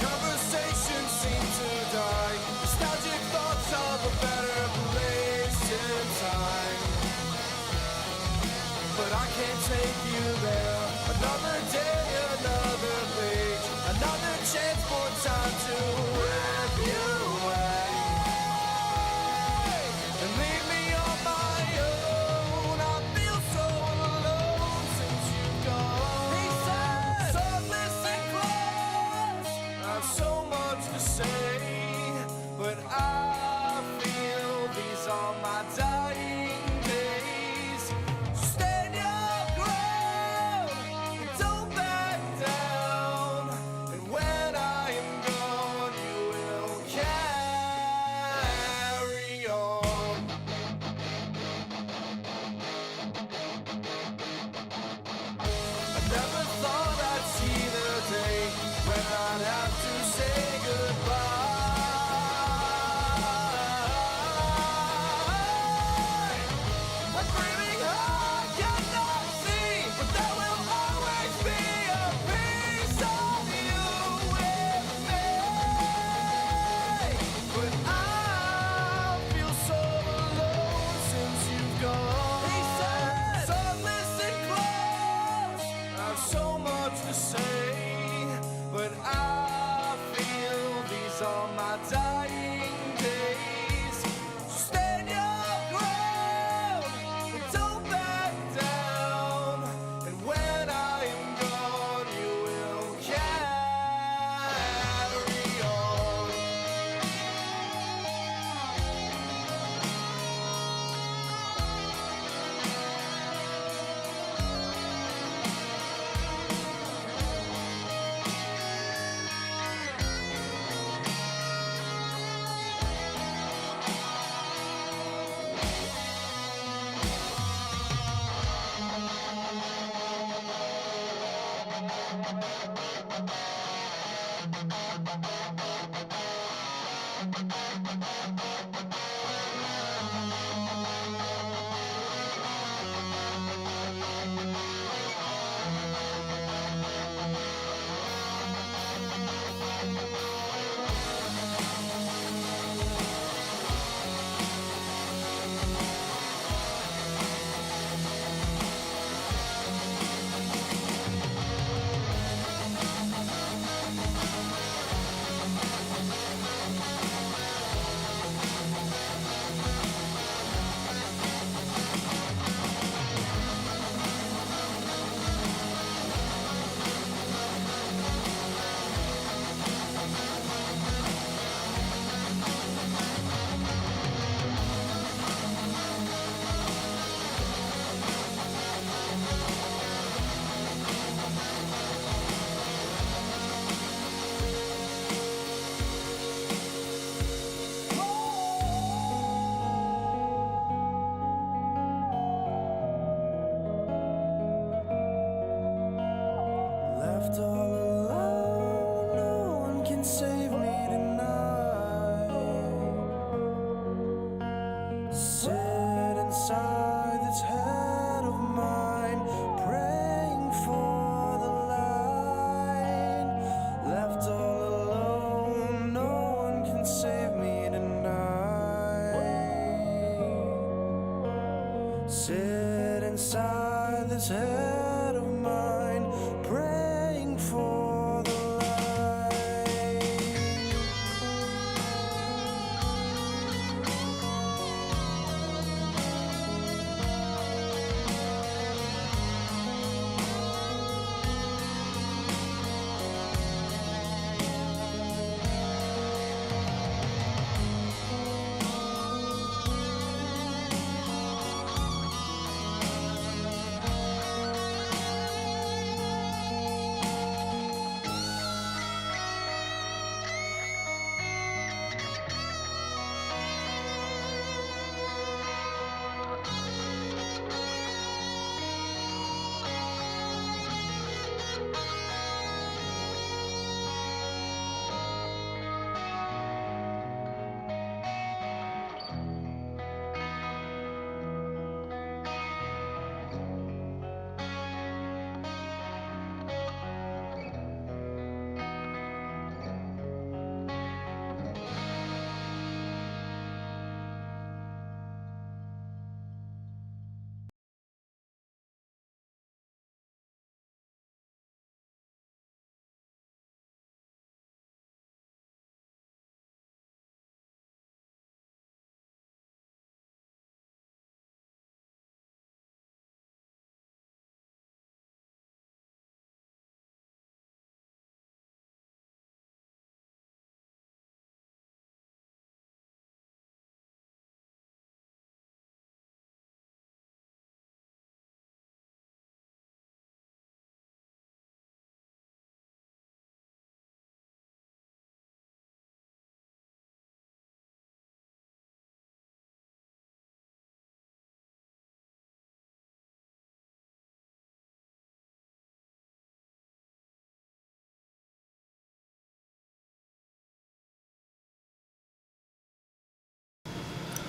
Conversations seem to die. Nostalgic thoughts of a better place in time. But I can't take you there. Another day, another page, another chance for time to rip you away and leave me on my own. I feel so alone since you've gone. He said, so listen close. I have so much to say, but I feel these are my dying days. Stand your ground and don't back down. And when I am gone, you will carry on. I never thought I'd see the day when I'd have to say goodbye. I'm dreaming I cannot see, but there will always be a piece of you with me. But I feel so alone since you've gone. He said, so listen close. I have so much to say, but I feel these are my dying days. So stand your ground and don't back down. And when I am gone, you will carry on. Left all alone, no one can save me tonight. Sit inside this head of mine, praying for the light. Left all alone, no head of mine, praying for the light.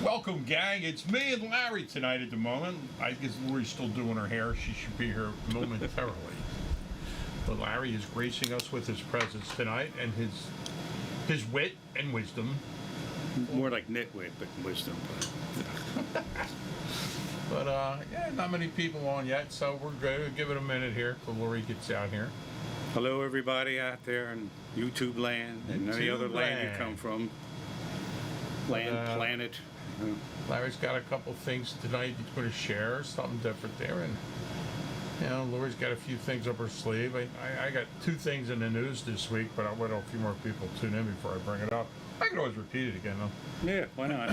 Welcome, gang. It's me and Larry tonight at the moment. I guess Lori's still doing her hair. She should be here momentarily. But Larry is gracing us with his presence tonight and his wit and wisdom. More like nitwit, but wisdom. But yeah, not many people on yet, so we're good. We'll give it a minute here till Lori gets out here. Hello, everybody out there in YouTube land and any other land you come from. Planet. Larry's got a couple things tonight he's going to share, something different there, and you know, Lori's got a few things up her sleeve. I got two things in the news this week, but I'll wait till a few more people tune in before I bring it up. I can always repeat it again, though. Yeah, why not?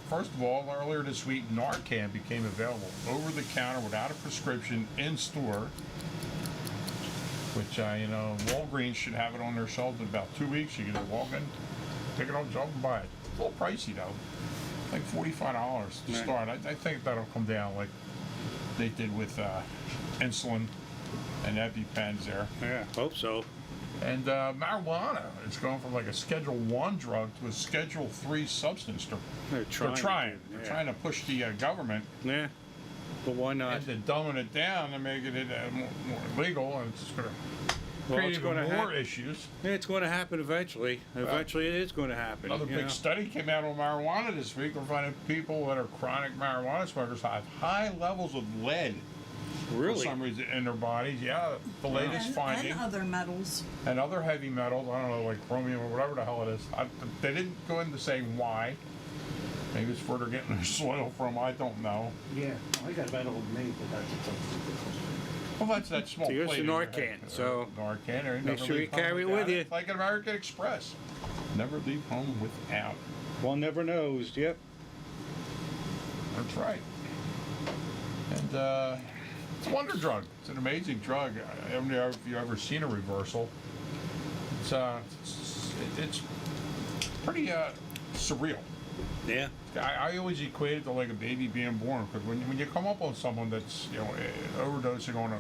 First of all, earlier this week, Narcan became available over the counter without a prescription in store, which, you know, Walgreens should have it on their shelves in about 2 weeks. You can just walk in, pick it up, jump and buy it. It's a little pricey, though. Like $45 to start. I think that'll come down like they did with insulin and EpiPens there. Yeah, hope so. And marijuana is going from like a Schedule 1 drug to a Schedule 3 substance. They're trying to push the government. Yeah, but why not? And they're dumbing it down and making it more legal, and it's just going to create even more issues. Yeah, it's going to happen eventually. Eventually, it is going to happen. Another big study came out on marijuana this week. We're finding people that are chronic marijuana smokers have high levels of lead. Really? For some reason in their bodies, yeah. The latest finding. And other metals. And other heavy metals, I don't know, like chromium or whatever the hell it is. They didn't go into saying why. Maybe it's where they're getting their soil from, I don't know. Yeah, I got that old name, but that's a tough. Well, that's that small So here's plate. the Narcan, so Narcan, make sure you carry it with you. It's like an American Express. Never leave home without. One never knows. Yep. That's right. And it's a wonder drug. It's an amazing drug. I don't know if you've ever seen a reversal. It's pretty surreal. Yeah. I always equate it to like a baby being born, because when you come up on someone that's, you know, overdosing on a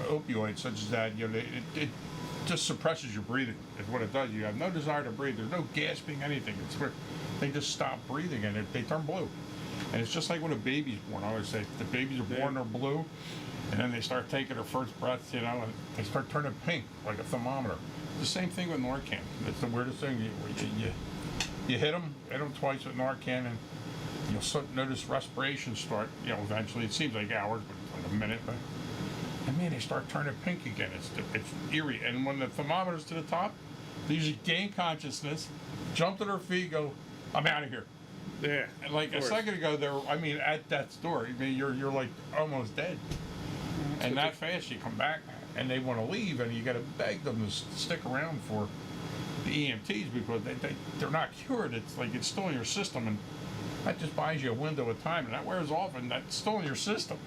opioid such as that, you know, it just suppresses your breathing. Is what it does. You have no desire to breathe. There's no gasping, anything. It's where they just stop breathing and they turn blue. And it's just like when a baby's born. I always say the babies are born, they're blue, and then they start taking their first breaths, you know, and they start turning pink like a thermometer. The same thing with Narcan. It's the weirdest thing. You hit them twice with Narcan, and you'll notice respiration start, eventually. It seems like hours, but it's like a minute. But and man, they start turning pink again. It's eerie. And when the thermometer's to the top, they usually gain consciousness, jump to their feet, go, "I'm out of here." Yeah. And like a second ago, at death's door. I mean, you're like almost dead. And that fast, you come back, and they want to leave, and you got to beg them to stick around for the EMTs because they're not cured. It's like it's still in your system, and that just buys you a window of time, and that wears off, and that's still in your system.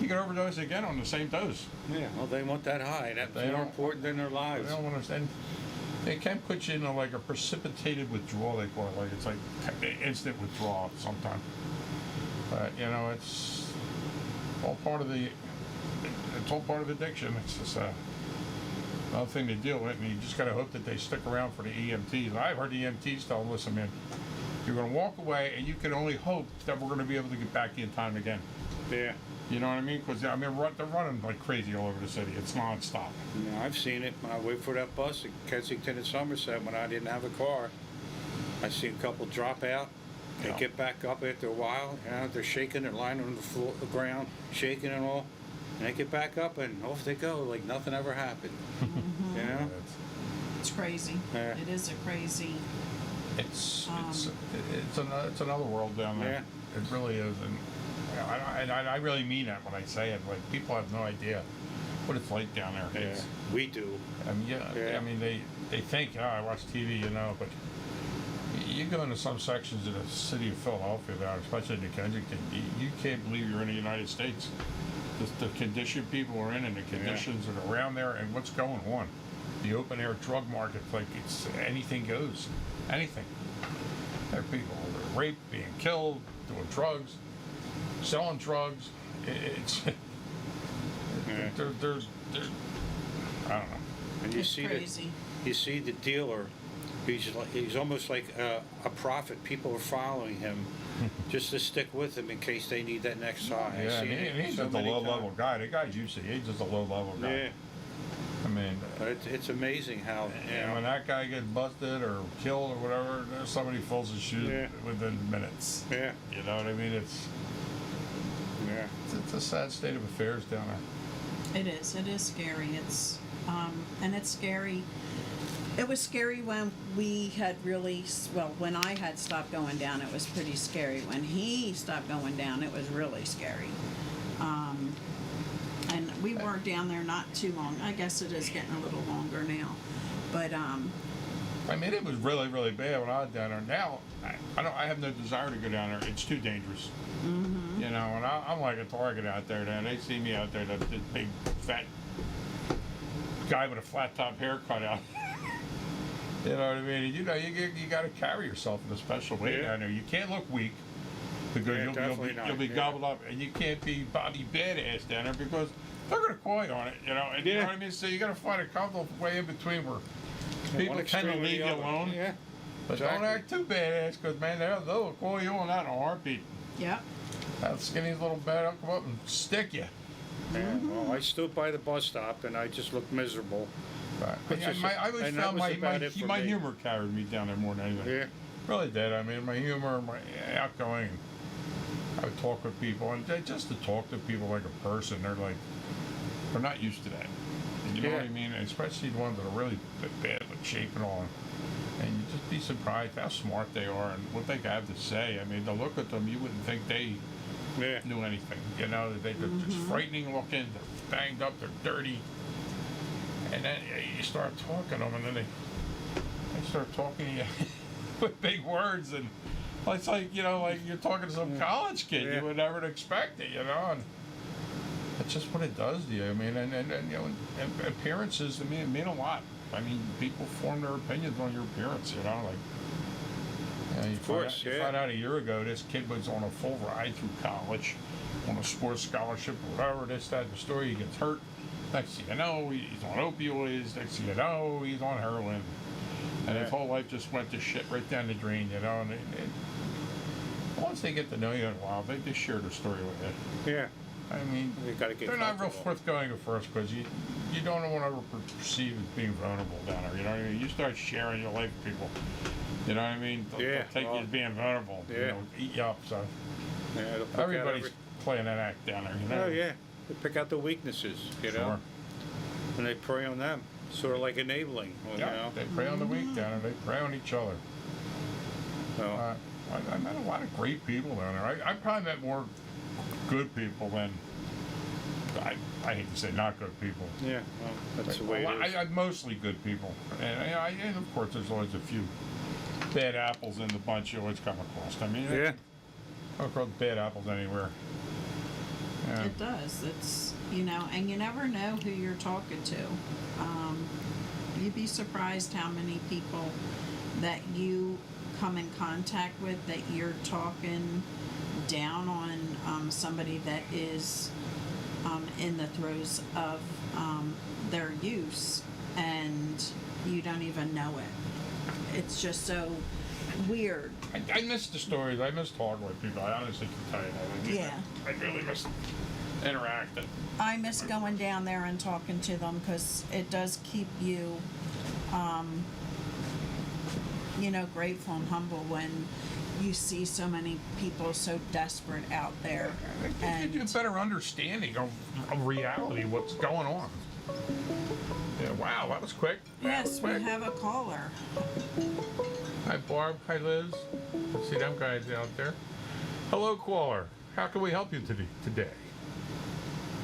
You can overdose again on the same dose. Yeah, well, they want that high. That's They more don't- important than their They lives. don't want to. And they can put you in like a precipitated withdrawal. They call it. Like it's like instant withdrawal sometimes. But it's all part of the. It's all part of addiction. It's just another thing to deal with, and you just got to hope that they stick around for the EMTs. I've heard the EMTs tell them, "Listen, man, you're going to walk away, and you can only hope that we're going to be able to get back in time again." Yeah. You know what I mean? Because they're running like crazy all over the city. It's nonstop. Yeah, I've seen it when I wait for that bus at Kensington and Somerset when I didn't have a car. I see a couple drop out. They Yeah. get back up after a while. They're shaking, they're lying on the ground, shaking and all. And they get back up and off they go like nothing ever happened. You know? It's crazy. Yeah. It is a crazy. It's another world down there. Yeah. It really is, and I really mean that when I say it. Like people have no idea what it's like down there. Yeah, It's, we do. I mean, Yeah. I mean they think, "Oh, I watch TV," but you go into some sections of the city of Philadelphia, now, especially in Kensington, you can't believe you're in the United States. The condition people are in, and the conditions that are around there, and what's going on. The open air drug market, like it's anything goes, anything. There are people that are raped, being killed, doing drugs, selling drugs. It's Yeah. there's I don't know. And you It's see crazy. you see the dealer. He's almost like a prophet. People are following him just to stick with him in case they need that next high. I've Yeah, seen and it he's so just a many low-level times. guy. The guy's used to it. He's just a low-level guy. Yeah, I mean, but it's amazing how. and when that guy gets busted or killed or whatever, there's somebody fills his shoes Yeah. within minutes. Yeah, You know what I mean? It's a sad state of affairs down there. It is. It is scary. And it's scary. It was scary when we had when I had stopped going down, it was pretty scary. When he stopped going down, it was really scary. And we weren't down there not too long. I guess it is getting a little longer now. But I mean, it was really, really bad when I was down there. Now, I have no desire to go down there. It's too dangerous. Mm-hmm. And I'm like a target out there. Now they see me out there, this big fat guy with a flat top haircut out. You know what I mean? You got to carry yourself in a special way Yeah. down there. You can't look weak because Yeah, definitely you'll not, be yeah. gobbled up, and you can't be Bobby Badass down there because they're gonna call you on it. And you know Yeah. what I mean? So you got to find a comfortable way in between where people One kind of extreme or leave the you other. alone. Yeah, But exactly. don't act too badass, because man, they'll call you on that in a heartbeat. yeah, That skinny little bat will come up and stick you. Yeah, well, I stood by the bus stop and I just looked miserable. But It's just- I always and that found was about it for my me. humor carried me down there more than anything. Yeah, Really did. I mean, my humor, my outgoing. I would talk with people, and just to talk to people like a person, they're not used to that. You know what I Yeah. mean? And especially the ones that are really bad with shape and all. And you just be surprised how smart they are and what they have to say. I mean, to look at them, you wouldn't think they yeah. knew anything. They're just frightening looking. They're banged up. They're dirty. And then you start talking to them, and then they start talking to you with big words, and it's like like you're talking to some college kid. Yeah. You would never expect it, And that's just what it does to you. I mean, and and appearances to me mean a lot. I mean, people form their opinions on your appearance. You course, you yeah. find out a year ago this kid was on a full ride through college, on a sports scholarship, or whatever. This, that, the story. He gets hurt. Next thing you know, he's on opioids. Next thing you know, he's on heroin. And his whole life just went to shit right down the drain, And once they get to know you in a while, they just share their story with you. Yeah, I mean, you gotta get they're not real comfortable. forthgoing at first because you don't want to ever perceive as being vulnerable down there. You know what I mean? You start sharing your life with people. You know what I mean? They'll Yeah, take you well, as being vulnerable. You yeah. know, eat you up. So Yeah, they'll pick out everybody's playing that act down there. You know? Oh, yeah. They pick out the weaknesses, you know, Sure. and they prey on them. Sort of like enabling, you Yeah. know. They prey on the weak down there. They prey on each other. So, I met a lot of great people down there. I probably met more good people than I hate to say not good people. yeah, well, that's the way it is. I mostly good people, and of course there's always a few bad apples in the bunch you always come across. I mean, Yeah. come across bad apples anywhere. Yeah. It does. It's, you know, and you never know who you're talking to. You'd be surprised how many people that you come in contact with that you're talking down on somebody that is in the throes of their use, and you don't even know it. It's just so weird. I miss the stories. I miss talking with people. I honestly can tell you that. Yeah. I really miss interacting. I miss going down there and talking to them because it does keep you, you know, grateful and humble when you see so many people so desperate out there. It gives you a better understanding of reality, what's going on. Yeah, wow, that was quick. That was Yes, we quick. have a caller. Hi, Barb. Hi, Liz. See them guys out there. Hello, caller. How can we help you today?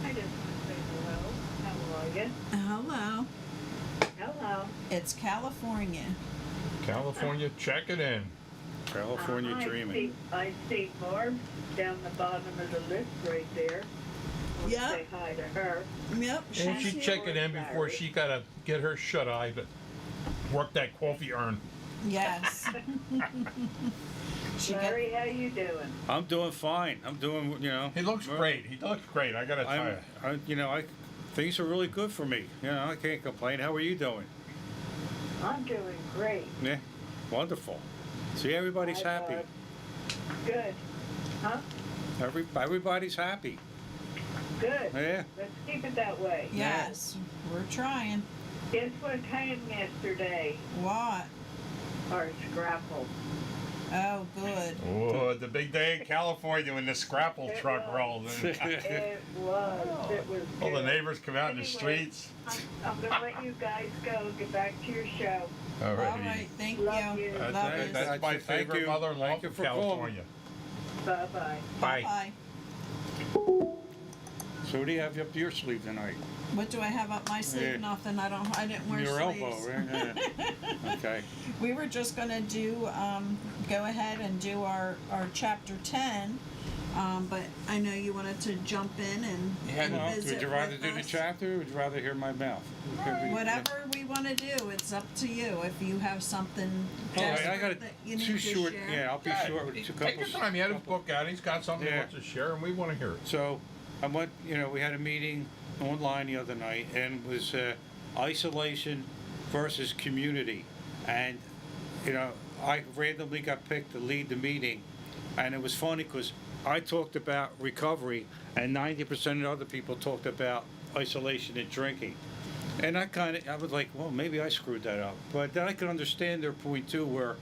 I just want to say hello. How are you? Hello. Hello. It's California. California, check it in. California dreaming. I see Barb down the bottom of the list right there. Want to Yeah. Say hi to her. Yep. And She's she check it in before Larry. she gotta get her shut eye to work that coffee urn. Yes. She got, Larry, how you doing? I'm doing fine. I'm doing, you know. He looks great. He looks great. I gotta tell you. You know, things are really good for me. You know, I can't complain. How are you doing? I'm doing great. Yeah, wonderful. See, everybody's Hi, happy. Barb. Good. Huh? Everybody's happy. Good. Yeah. Let's keep it that way. yes. We're trying. Guess what came yesterday? What? Our scrapple. Oh, good. Oh, the big day in California when the scrapple It truck was. rolls in. It was. It was All the good. neighbors come out in the Anyway, streets. I'm going to let you guys go. Get back to your show. All right. Thank Love you. you. Love you. That's my Thank favorite you. mother-in-law Thank you from for calling. California. Bye-bye. Bye. Bye. So what do you have up your sleeve tonight? What do I have up my sleeve? Yeah. Nothing. I didn't wear Your sleeves. elbow, right? Yeah. Okay. We were just gonna do, go ahead and do our chapter 10, but I know you wanted to jump in and Well, visit would you rather with do the us. chapter or would you rather hear my mouth? Whatever we wanna do, it's up to you. If you have something All right, I desperate got that you need two to short. share. Yeah, I'll be short with two Take your couples. time. He had his book out. He's got something he Yeah. wants to share, and we want to hear it. So, we had a meeting online the other night, and it was isolation versus community. And, I randomly got picked to lead the meeting. And it was funny because I talked about recovery, and 90% of other people talked about isolation and drinking. And I was like, well, maybe I screwed that up. But then I could understand their point too, where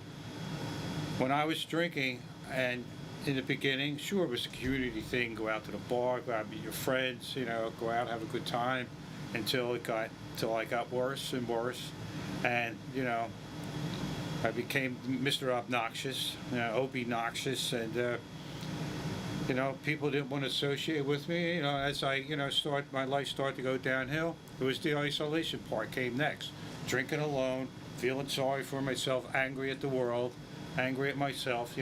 when I was drinking, and in the beginning, sure, it was a community thing. Go out to the bar, go out meet your friends, go out, have a good time, until I got worse and worse, and I became Mr. Obnoxious, Opie Noxious, and people didn't want to associate with me. As I my life started to go downhill. It was the isolation part came next. Drinking alone, feeling sorry for myself, angry at the world, angry at myself.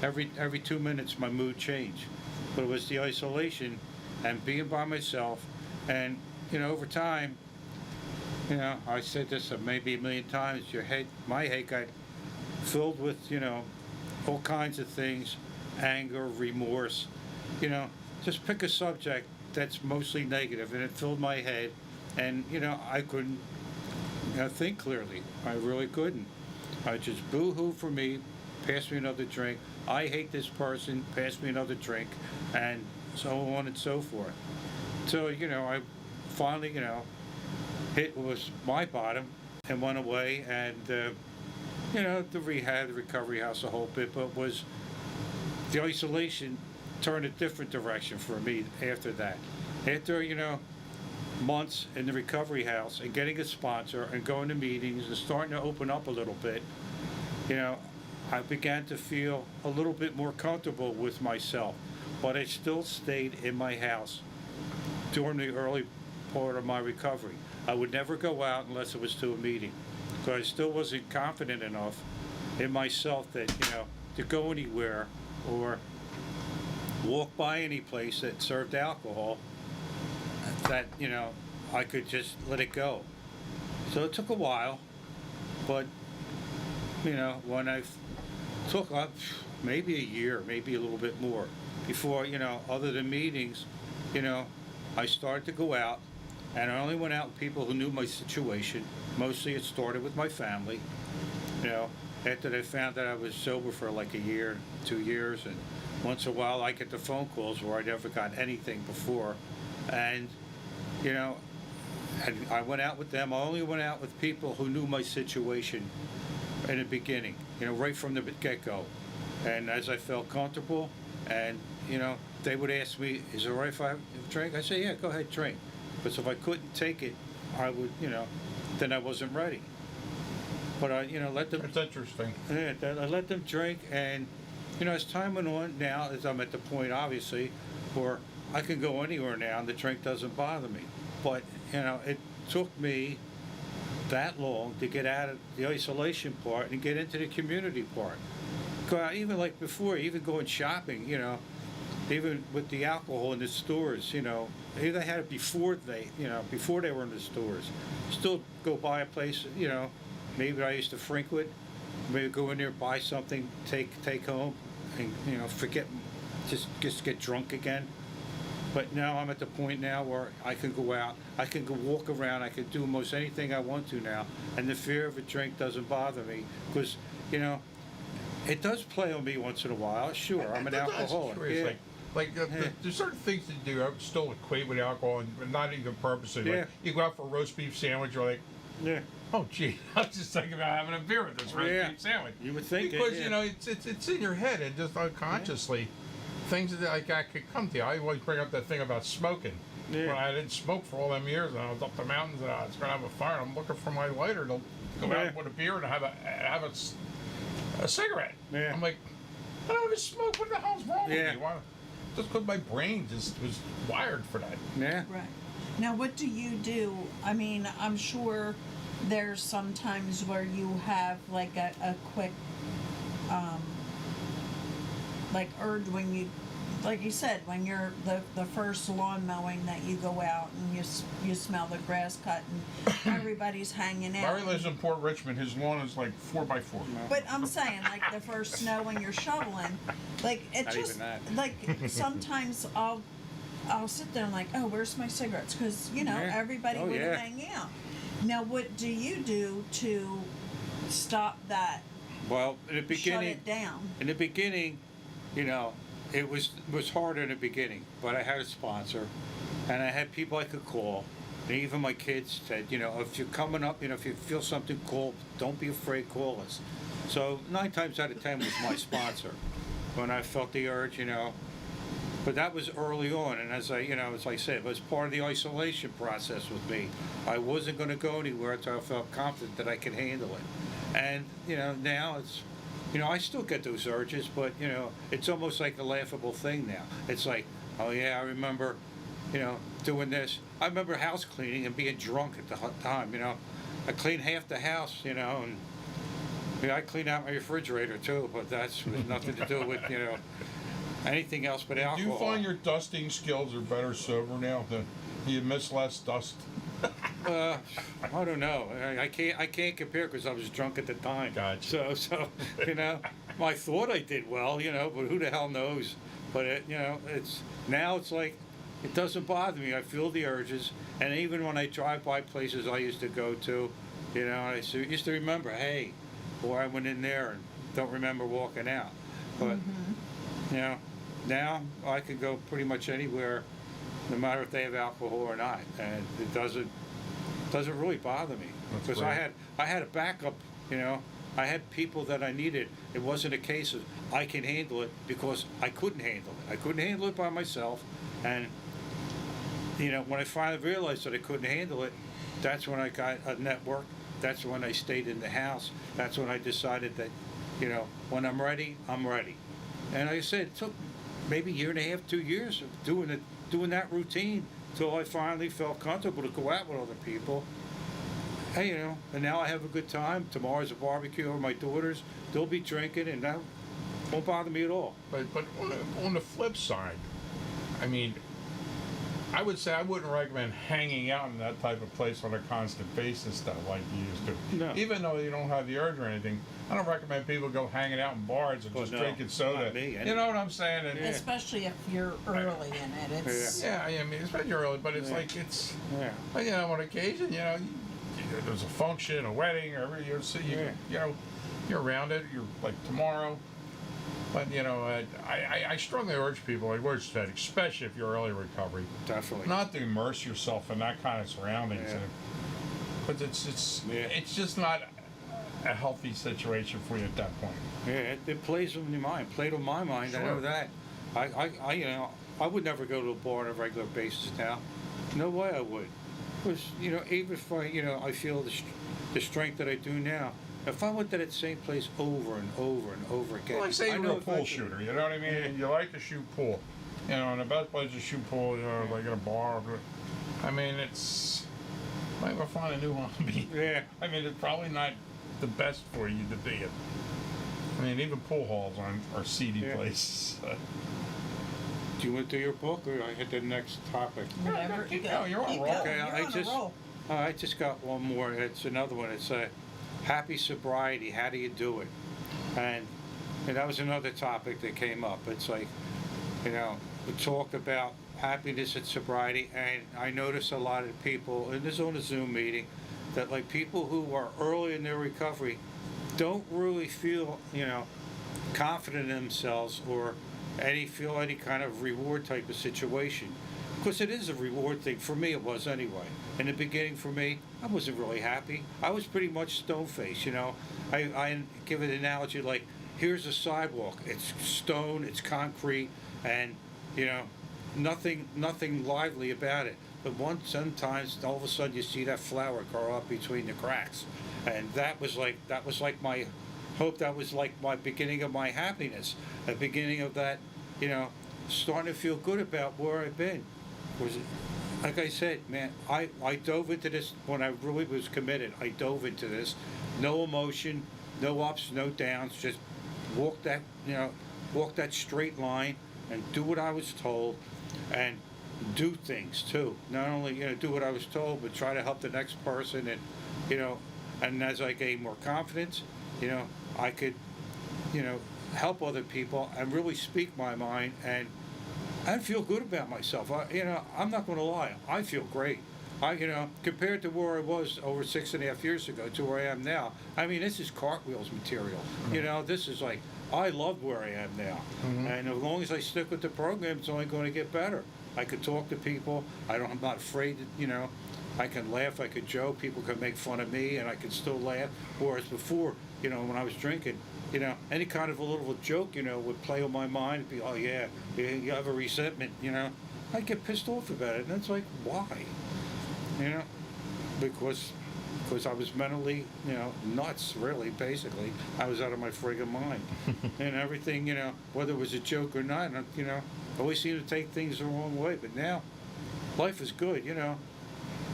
Every 2 minutes my mood changed. But it was the isolation and being by myself, and over time, I said this maybe a million times. My head got filled with all kinds of things, anger, remorse. Just pick a subject that's mostly negative, and it filled my head, and I couldn't think clearly. I really couldn't. I just boo-hoo for me. Pass me another drink. I hate this person. Pass me another drink, and so on and so forth. So I finally hit was my bottom and went away, and the rehab, the recovery house, the whole bit, but was the isolation turned a different direction for me after that. After, months in the recovery house and getting a sponsor and going to meetings and starting to open up a little bit, I began to feel a little bit more comfortable with myself. But I still stayed in my house during the early part of my recovery. I would never go out unless it was to a meeting. So I still wasn't confident enough in myself that, to go anywhere or walk by any place that served alcohol, that, I could just let it go. So it took a while, but, when I took up maybe a year, maybe a little bit more, before, other than meetings, I started to go out, and I only went out with people who knew my situation. Mostly it started with my family, after they found that I was sober for like a year, 2 years, and once in a while I get the phone calls where I never got anything before, and, and I went out with them. I only went out with people who knew my situation in the beginning, right from the get-go. And as I felt comfortable, and, they would ask me, is it all right if I drink? I say, yeah, go ahead, drink. Because if I couldn't take it, I would, then I wasn't ready. But I, let them. That's interesting. Yeah, I let them drink, and, as time went on, now, as I'm at the point, obviously, where I can go anywhere now, and the drink doesn't bother me. But, it took me that long to get out of the isolation part and get into the community part. 'Cause even like before, even going shopping, even with the alcohol in the stores, they had it before before they were in the stores. Still go by a place, maybe I used to frequent, maybe go in there, buy something, take home, and, forget, just get drunk again. But now I'm at the point now where I can go out, I can go walk around, I can do almost anything I want to now, and the fear of a drink doesn't bother me, because, it does play on me once in a while. Sure, I'm an That's alcoholic. curious, Yeah. Like there's certain things that do still equate with alcohol, and not even purposely. Yeah. Like you go out for a roast beef sandwich, you're like, Yeah. oh gee, I was just thinking about having a beer with this roast Yeah. beef sandwich. You would think it, because yeah. it's in your head, and just unconsciously, things that like that could come to you. I always bring up that thing about smoking. Yeah. When I didn't smoke for all them years, and I was up the mountains, and I was gonna have a fire, and I'm looking for my lighter to go Yeah. out with a beer and have a cigarette. Yeah. I'm like, I don't even smoke. What the hell's wrong Yeah. with me? Why? Just because my brain just was wired for that. Yeah. Right. Now, what do you do? I mean, I'm sure there's some times where you have like a quick, like urge when you, like you said, when you're the first lawn mowing that you go out and you smell the grass cut and everybody's hanging out. Larry lives in Port Richmond. His lawn is like 4x4. But I'm saying, like the first snow when you're shoveling, like it Not just even that. like sometimes I'll sit there and like, oh, where's my cigarettes? Because Yeah. everybody Oh, would yeah. hang out. Now, what do you do to stop that? Well, in the Shut beginning, it down. in the beginning, it was hard in the beginning, but I had a sponsor, and I had people I could call, and even my kids said, if you're coming up, if you feel something, call. Don't be afraid, call us. So 9 times out of 10 was my sponsor when I felt the urge, But that was early on, and as I said, it was part of the isolation process with me. I wasn't going to go anywhere until I felt confident that I could handle it. And, now it's, I still get those urges, but, it's almost like a laughable thing now. It's like, oh yeah, I remember, doing this. I remember house cleaning and being drunk at the time, I cleaned half the house, and I cleaned out my refrigerator too, but that's nothing to do with, anything else but Do alcohol. you find your dusting skills are better sober now? You miss less dust? I don't know. I can't compare because I was drunk at the time. Gotcha. So I thought I did well, but who the hell knows? But it's now it's like it doesn't bother me. I feel the urges, and even when I drive by places I used to go to, I used to remember, hey, boy, I went in there and don't remember walking out. But now I can go pretty much anywhere, no matter if they have alcohol or not, and it doesn't doesn't really bother me. That's Because great. I had a backup, you know. I had people that I needed. It wasn't a case of I can handle it because I couldn't handle it. I couldn't handle it by myself. And, you know, when I finally realized that I couldn't handle it, that's when I got a network. That's when I stayed in the house. That's when I decided that, you know, when I'm ready, I'm ready. And like I said, it took maybe a year and a half, 2 years of doing that routine till I finally felt comfortable to go out with other people. Hey, you know, and now I have a good time. Tomorrow's a barbecue with my daughters. They'll be drinking, and that won't bother me at all. But on the flip side, I mean, I would say I wouldn't recommend hanging out in that type of place on a constant basis though, like you used to. No. Even though you don't have the urge or anything, I don't recommend people go hanging out in bars and Well, just no, drinking soda. not me, You know what I'm saying? And, Especially if you're early in it, it's, yeah, I mean, especially early, but it's Yeah. like it's. Yeah. But, you know, on occasion, you know, there's a function, a wedding, or whatever, Yeah. you know, you're around it. You're like tomorrow. But you know, I strongly urge people, like George said, especially if you're early recovery, Definitely. not to immerse yourself in that kind of surroundings. Yeah. But it's Yeah. it's just not a healthy situation for you at that point. Yeah, it plays on your mind. Played on my mind. I know Sure. that. I, you know, I would never go to a bar on a regular basis now. No way I would. Because, you know, even if I feel the strength that I do now, if I went to that same place over and over and over again, Well, like say I you're know a pool eventually- shooter, you know what I mean? Yeah. And you like to shoot pool. You know, and the best place to shoot pool, you know, like in a bar. I mean, it's might well find a new hobby. Yeah. I mean, it's probably not the best for you to be at. I mean, even pool halls are seedy Yeah. places. Do you want to do your book, or I hit the next topic? whatever. keep go. going, you're on a Keep roll. going, Okay, you're I on just- a roll. I just got one more. It's another one. It's a happy sobriety. How do you do it? And that was another topic that came up. It's like, you know, we talked about happiness and sobriety, and I notice a lot of people, and this is on a Zoom meeting, that like people who are early in their recovery don't really feel, you know, confident in themselves or feel any kind of reward type of situation. Because it is a reward thing. For me, it was anyway. In the beginning, for me, I wasn't really happy. I was pretty much stone-faced, you know. I give an analogy like, here's a sidewalk. It's stone, it's concrete, and, you know, nothing lively about it. But sometimes, all of a sudden, you see that flower grow up between the cracks. And that was like my hope. That was like my beginning of my happiness. The beginning of that, you know, starting to feel good about where I've been. Like I said, man, I dove into this when I really was committed. I dove into this. No emotion, no ups, no downs, just walk that straight line and do what I was told and do things too. Not only, you know, do what I was told, but try to help the next person and, you know, and as I gained more confidence, you know, I could, you know, help other people and really speak my mind and I feel good about myself. I'm not going to lie. I feel great. Compared to where I was over 6.5 years ago to where I am now, I mean, this is cartwheels material. You know, this is like, I love where I am now. And as long as I stick with the program, it's only going to get better. I could talk to people. I'm not afraid, you know, I can laugh, I could joke, people can make fun of me, and I can still laugh. Whereas before, you know, when I was drinking, you know, any kind of a little joke, you know, would play on my mind. It'd be, oh yeah, you have a resentment, you know. I'd get pissed off about it, and it's like, why? You know, because I was mentally, you know, nuts, really, basically. I was out of my friggin' mind. And everything, you know, whether it was a joke or not, you know, I always seemed to take things the wrong way. But now, life is good, you know.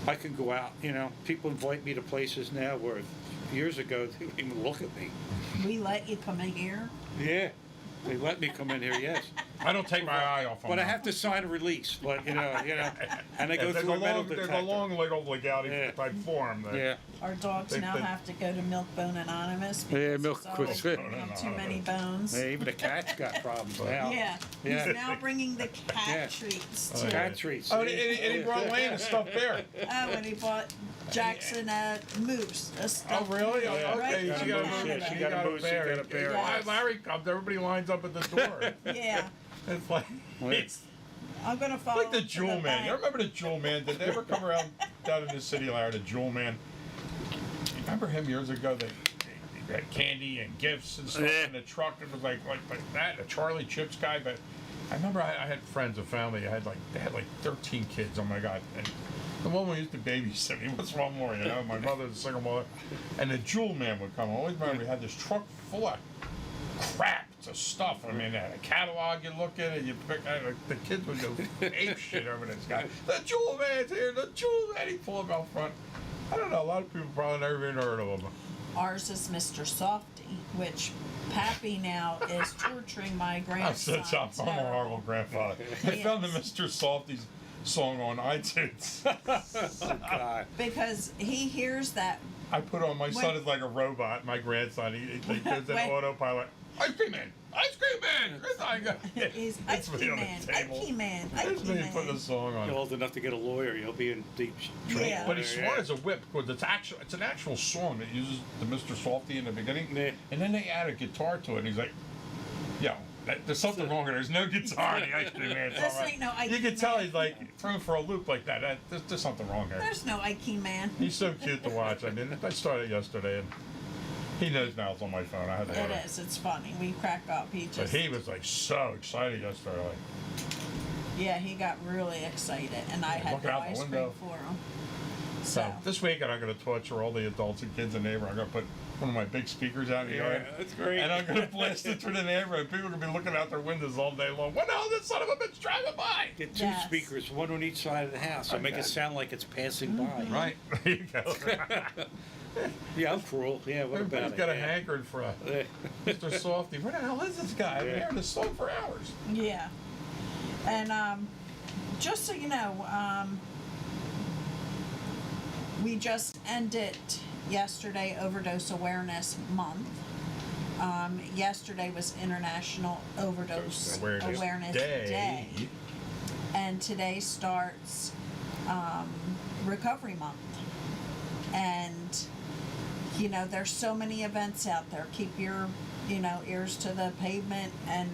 I can go out, you know. People invite me to places now where years ago they didn't even look at me. We let you come in here. Yeah, they let me come in here, yes. I don't take my eye off on But I them. have to sign a release, but, and I Yeah, go there's through a a metal long, there's detector. a long legal legality Yeah. type form. That, Yeah. Our dogs They- now they- have to go to Milk-Bone Anonymous. Yeah, because Milk- it's always Milk- have too many bones. Yeah, even the cat's got problems now. Yeah, Yeah. he's now bringing the cat Yeah. treats Oh, too. yeah. Cat treats. Oh, and he brought Lane a stuffed bear. Oh, and he bought Jackson a moose. A Oh, stuffed really? moose, Oh, right okay, Got a she got a moose, moose. yeah, she He got a moose, he got a bear. Yes. Larry comes, everybody lines up at the door. Yeah, It's like, Wait. it's I'm gonna follow like the him to Jewel Man. bank. You remember the Jewel Man? Did they ever come around down in the city, Larry, the Jewel Man. Remember him years ago? They had candy and gifts and stuff Yeah. in the truck. It was like that, a Charlie Chips guy. But I remember I had friends and family. They had like 13 kids. Oh my God! And the one we used to babysit me was one more. You know, my mother's a single mother, and the Jewel Man would come. I always remember we had this truck full of crap of stuff. I mean, a catalog, you look at it, you pick, the kids would go ape shit over this guy. The Jewel Man's here, the Jewel Man, he pulled him out front. I don't know, a lot of people probably never even heard of him. Ours is Mr. Softy, which Pappy now is torturing my grandson. I'm a horrible grandfather. I He found the is. Mr. Softy's song on iTunes. God. Because he hears that. I put on, my son When- is like a robot, my grandson, he goes in When- autopilot. Ice cream man! Ice cream man! He's It's Ike me on the Man, table. Ike Man, It's Ike me putting Man. the song on. You're old enough to get a lawyer, you'll be in deep trouble. Yeah. But he's smart as a whip because it's an actual song that uses the Mr. Softy in the beginning, Yeah. and then they add a guitar to it. And he's like, "Yo, there's something wrong here. There's no guitar in the Ice Cream Man song." This ain't no Ike You can tell Man. he's like thrown for a loop like that. There's something wrong here. There's no Ike Man. He's so cute to watch. I mean, I started yesterday, and he knows now it's on my phone. I had to It let him. is. It's funny. We crack up. He But just. he was like so excited yesterday. Like, Yeah, he got really excited, and I had looking no out the ice cream window. for him. so So. this weekend I'm going to torture all the adults and kids in the neighborhood. I'm going to put one of my big speakers out in the yard. that's great. And I'm gonna blast it through the neighborhood. People are gonna be looking out their windows all day long. When the hell is this son of a bitch driving by? Get two Yes. speakers, one on each side of the house, and make it sound like it's passing by. Right. There you go. Yeah, I'm cruel. Yeah, what about Everybody's it? got a Yeah. hankering for a Yeah. Mr. Softy. Where the hell is this guy? I've been Yeah. hearing this song for hours. Yeah. And just so you know, we just ended yesterday Overdose Awareness Month. Yesterday was International Overdose Awareness Day. And today starts Recovery Month. And, you know, there's so many events out there. Keep your, ears to the pavement and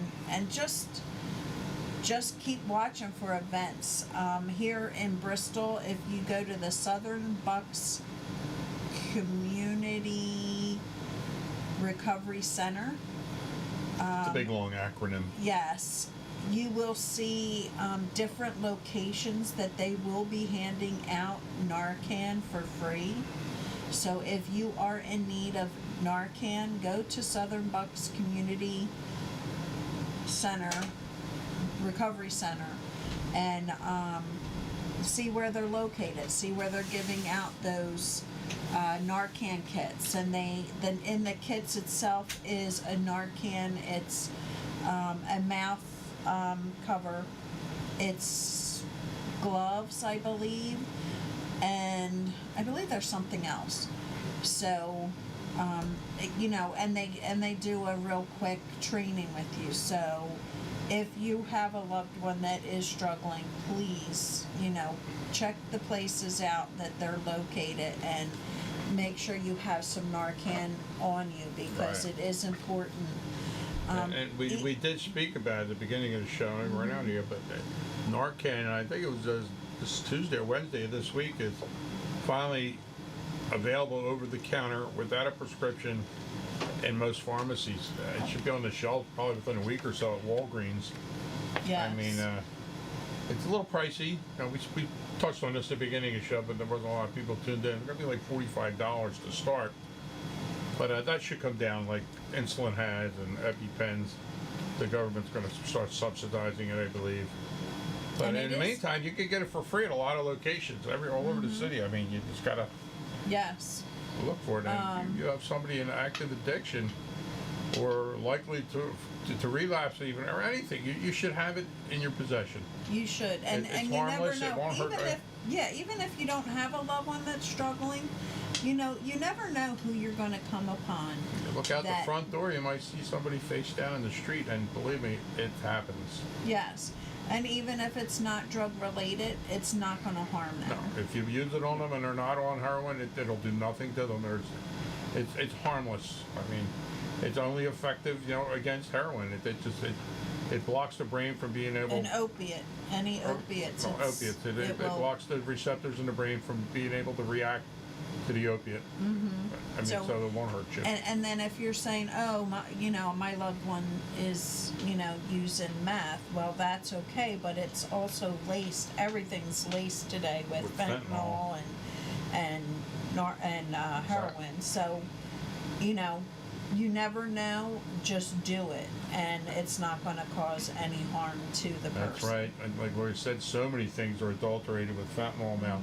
just keep watching for events. Here in Bristol, if you go to the Southern Bucks Community Recovery Center, It's a big long acronym. yes, you will see different locations that they will be handing out Narcan for free. So if you are in need of Narcan, go to Southern Bucks Community Center, Recovery Center, and see where they're located, see where they're giving out those Narcan kits. And then in the kits itself is a Narcan, it's a mouth cover, it's gloves, I believe, and I believe there's something else. So, and they do a real quick training with you. So, if you have a loved one that is struggling, please, check the places out that they're located and make sure you have some Narcan on you because Right. it is important. And we did speak about it at the beginning of the show, and we're not here, but Narcan, I think it was this Tuesday or Wednesday of this week, is finally available over the counter without a prescription in most pharmacies. It should be on the shelf probably within a week or so at Walgreens. Yes. I mean, it's a little pricey. We touched on this at the beginning of the show, but there wasn't a lot of people tuned in. It's going to be like $45 to start. But that should come down like insulin has and EpiPens. The government's going to start subsidizing it, I believe. But And in it the is- meantime, you can get it for free at a lot of locations, all over the city. I mean, you just got to Yes. look for it. And if you have somebody in active addiction or likely to relapse even or anything, you should have it in your possession. You should, and It's and you never harmless, it know. won't hurt, right? Even if you don't have a loved one that's struggling, you never know who you're going to come upon. You look out that- the front door, you might see somebody face down in the street, and believe me, it happens. Yes, and even if it's not drug related, it's not going to harm them. No, if you use it on them and they're not on heroin, it'll do nothing to them. It's harmless. I mean, it's only effective, against heroin. It blocks the brain from being able. An opiate, any opiates. No, it's- opiates. It will- blocks the receptors in the brain from being able to react to the opiate. I mean, So- so it won't hurt you. And then if you're saying, oh, my loved one is, using meth, well, that's okay, but it's also laced, everything's laced today with With fentanyl fentanyl. and heroin. So, you never know, just do it, and it's not gonna cause any harm to the person. That's right. And like we said, so many things are adulterated with fentanyl now.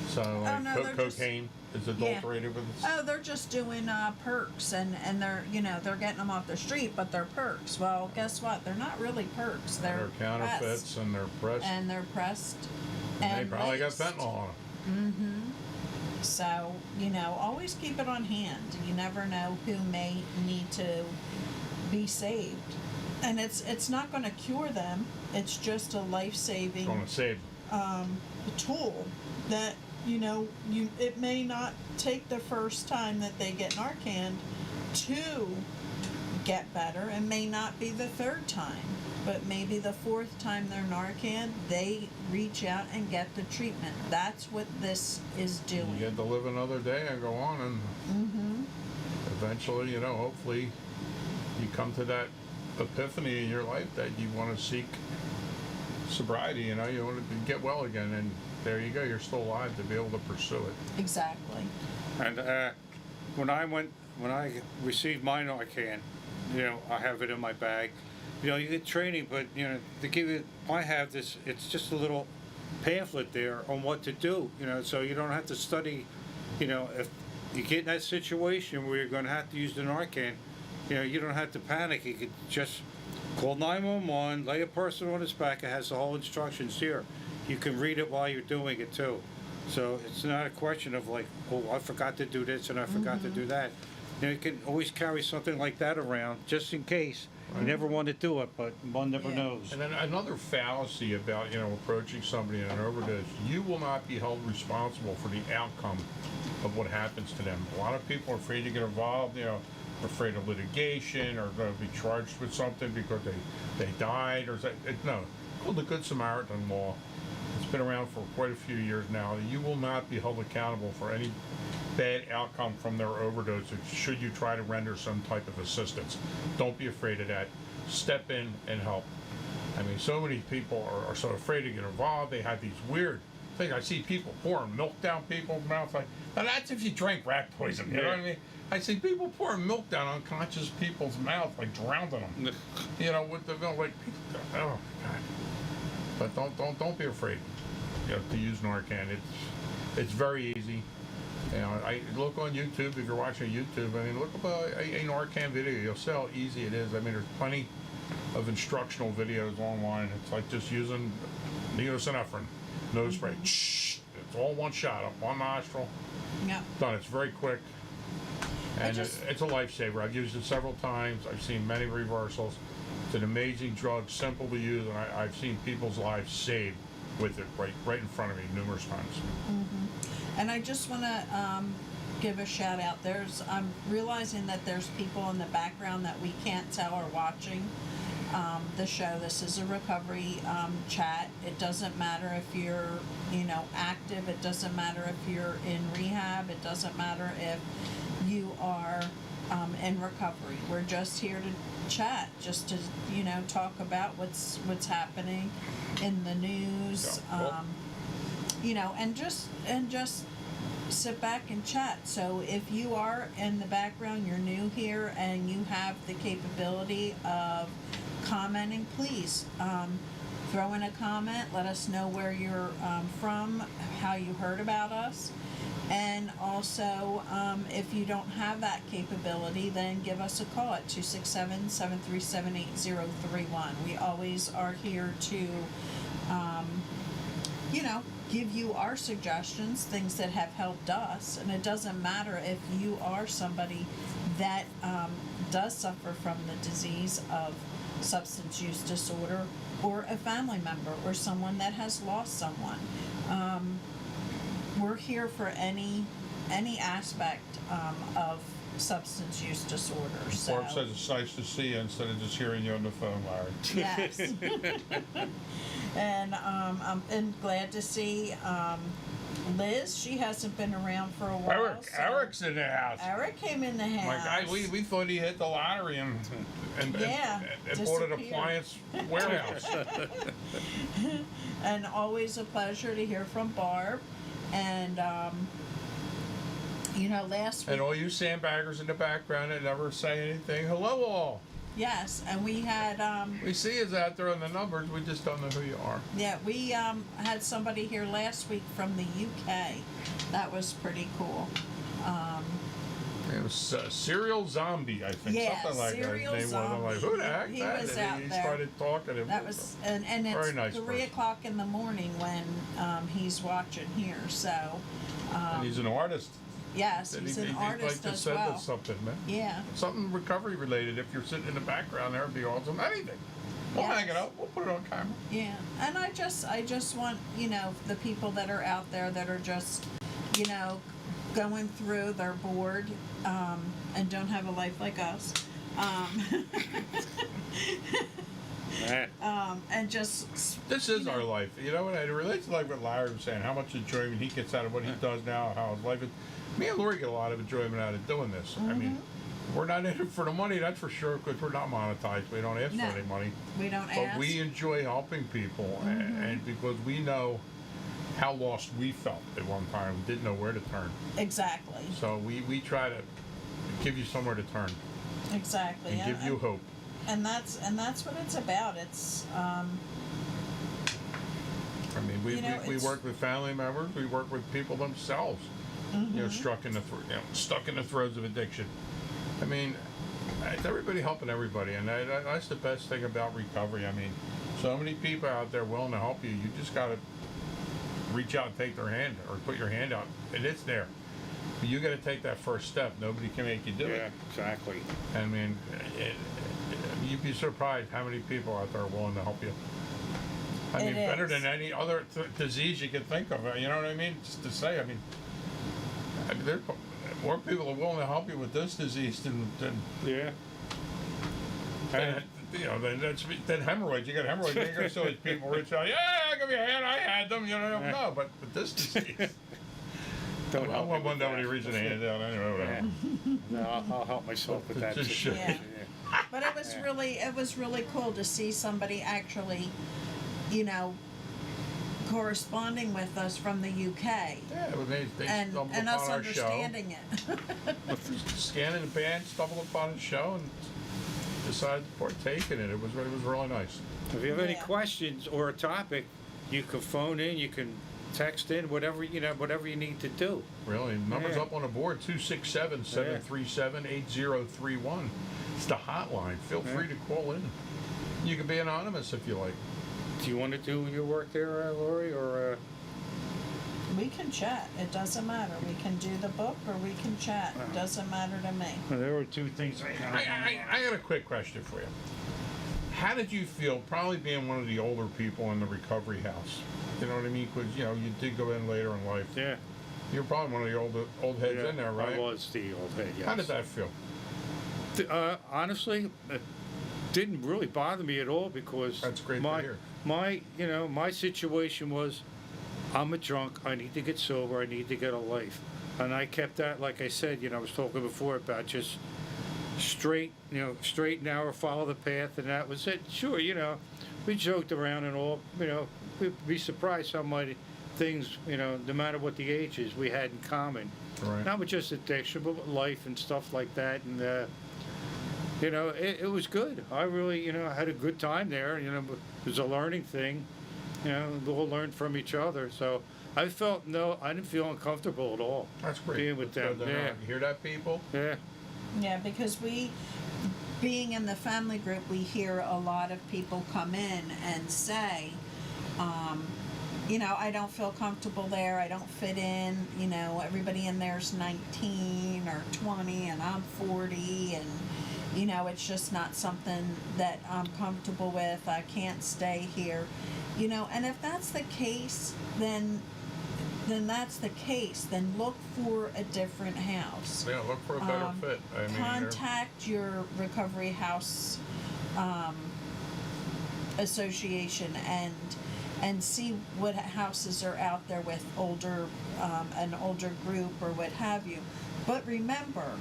So like no, they're just- cocaine is adulterated with. Oh, they're just doing perks, and they're they're getting them off the street, but they're perks. Well, guess what? They're not really perks. They're counterfeits pressed. and they're pressed. And they're pressed. And And they probably got laced. fentanyl on them. So always keep it on hand. You never know who may need to be saved, and it's not going to cure them. It's just a life-saving It's going to save them. tool that it may not take the first time that they get Narcan to get better, and may not be the third time, but maybe the fourth time they're Narcan, they reach out and get the treatment. That's what this is You doing. get to live another day and go on, and eventually, hopefully, you come to that epiphany in your life that you want to seek sobriety. You want to get well again, and there you go. You're still alive to be able to pursue it. Exactly. And when I received my Narcan, I have it in my bag. You get training, but to give it, I have this. It's just a little pamphlet there on what to do. So you don't have to study. If you get in that situation where you're going to have to use the Narcan, you don't have to panic. You could just call 911, lay a person on his back. It has the whole instructions here. You can read it while you're doing it too. So it's not a question of like, oh, I forgot to do this and I forgot to do that. You can always carry something like that around just in case. You never want to do it, but one never Yeah. knows. And then another fallacy about, approaching somebody in an overdose, you will not be held responsible for the outcome of what happens to them. A lot of people are afraid to get involved, afraid of litigation or going to be charged with something because they died or no. Called the Good Samaritan Law. It's been around for quite a few years now. You will not be held accountable for any bad outcome from their overdose should you try to render some type of assistance. Don't be afraid of that. Step in and help. I mean, so many people are so afraid to get involved. They have these weird things. I see people pouring milk down people's mouths. Like, now that's if you drank rat poison. You know what I mean? I see people pouring milk down unconscious people's mouths, like drowning them. With the milk, like, oh God. But don't be afraid. To use Narcan. It's very easy. I look on YouTube if you're watching YouTube. I mean, look up a Narcan video. You'll see how easy it is. I mean, there's plenty of instructional videos online. It's like just using neosynephrine, nose spray. It's all one shot up one nostril. Yeah. Done. It's very quick, and just- it's a lifesaver. I've used it several times. I've seen many reversals. It's an amazing drug, simple to use, and I've seen people's lives saved with it right in front of me numerous times. And I just want to give a shout out. I'm realizing that there's people in the background that we can't tell are watching the show. This is a recovery chat. It doesn't matter if you're, active. It doesn't matter if you're in rehab. It doesn't matter if you are in recovery. We're just here to chat, just to talk about what's happening in the news. Yeah. And just sit back and chat. So if you are in the background, you're new here, and you have the capability of commenting, please throw in a comment. Let us know where you're from, how you heard about us. And also, if you don't have that capability, then give us a call at 267-737-8031. We always are here to, give you our suggestions, things that have helped us. And it doesn't matter if you are somebody that does suffer from the disease of substance use disorder, or a family member, or someone that has lost someone. We're here for any aspect of substance use disorder. So Barb says it's nice to see you instead of just hearing you on the phone, Larry. yes, and I'm glad to see Liz. She hasn't been around for a while. so- Eric's in the house. Eric came in the My house. God, we thought he hit the lottery and Yeah, bought an disappeared. appliance warehouse. And always a pleasure to hear from Barb. And last week, And all you sandbaggers in the background that never say anything, hello all. yes, and we had We see you out there on the numbers, we just don't know who you are. we had somebody here last week from the UK. That was pretty cool. It was Serial Zombie, I think, Yeah, something like that. Serial His name was. I'm like, who the heck? He that? was And out he there. started talking. That was and Very it's nice 3:00 in the morning when he's watching here. So And he's an artist. yes, And he's he'd an like artist to as send well. us something, man. Yeah. Something recovery related. If you're sitting in the background there, it'd be awesome. Anything. We'll Yes. hang it up. We'll put it on camera. Yeah, and I just want the people that are out there that are just going through, they're bored and don't have a life like us, and just This is our life. You know what? It relates to like what Larry was saying, how much enjoyment he gets out of what he does now, how his life is. Me and Lori get a lot of enjoyment out of doing this. I mean, we're not in it for the money, that's for sure, because we're not monetized. We don't ask No. for any money. we don't But ask. we enjoy helping people, and because we know how lost we felt at one time, we didn't know where to turn. Exactly, So we try to give you somewhere to turn exactly, and give you hope. and that's what it's about. It's I mean, we it's- work with family members, we work with people themselves, stuck in the throes of addiction. I mean, it's everybody helping everybody, and that's the best thing about recovery. I mean, so many people out there willing to help you. You just got to reach out and take their hand, or put your hand out, and it's there. But you got to take that first step. Nobody can make you do Yeah, it. exactly. I mean, you'd be surprised how many people out there are willing to help you. I mean, It better is. than any other disease you could think of. You know what I mean? Just to say, I mean, there more people are willing to help you with this disease than Yeah. than hemorrhoids. You got hemorrhoids, you're gonna still people reach out, yeah, give me a hand, I had them, no, but this disease. Don't I help me want with nobody that. reaching a hand out anyway, whatever. Yeah. No, I'll help myself with that. Just situation. Yeah. But it was really cool to see somebody actually, corresponding with us from the UK Yeah, well, they and stumbled us upon our show. understanding it. Scanning the band, stumbled upon the show, and decided to partake in it. It was really nice. If you have any Yeah. questions or a topic, you can phone in, you can text in, whatever you need to do. Really, numbers Yeah. up on the board: 267-737-8031. It's the hotline. Feel free to call in. You can be anonymous if you like. Do you want to do your work there, Lori, or? We can chat. It doesn't matter. We can do the book or we can chat. It doesn't matter to me. There were two things I I got a quick question for you. How did you feel, probably being one of the older people in the recovery house? You know what I mean? Because you did go in later in life. Yeah. You're probably one of the old heads in there, right? I was the old head, yes. How did that feel? Honestly, it didn't really bother me at all because That's great to my, hear. my situation was, I'm a drunk, I need to get sober, I need to get a life. And I kept that, like I said, I was talking before about just straight and narrow, follow the path, and that was it. Sure, we joked around and all, we'd be surprised how many things, no matter what the age is, we had in common. Right. Not with just addiction, but with life and stuff like that. And, it was good. I really, had a good time there. It was a learning thing. We all learned from each other. So I didn't feel uncomfortable at all. That's great. Being with That's them, good to know. yeah. You hear that, people? Yeah. Yeah, because being in the family group, we hear a lot of people come in and say, I don't feel comfortable there. I don't fit in. Everybody in there's 19 or 20 and I'm 40 and, it's just not something that I'm comfortable with. I can't stay here. And if that's the case, then then that's the case. Then look for a different house. Yeah, look for a better fit. I mean, Contact your recovery house association and see what houses are out there with older an older group or what have you. But remember,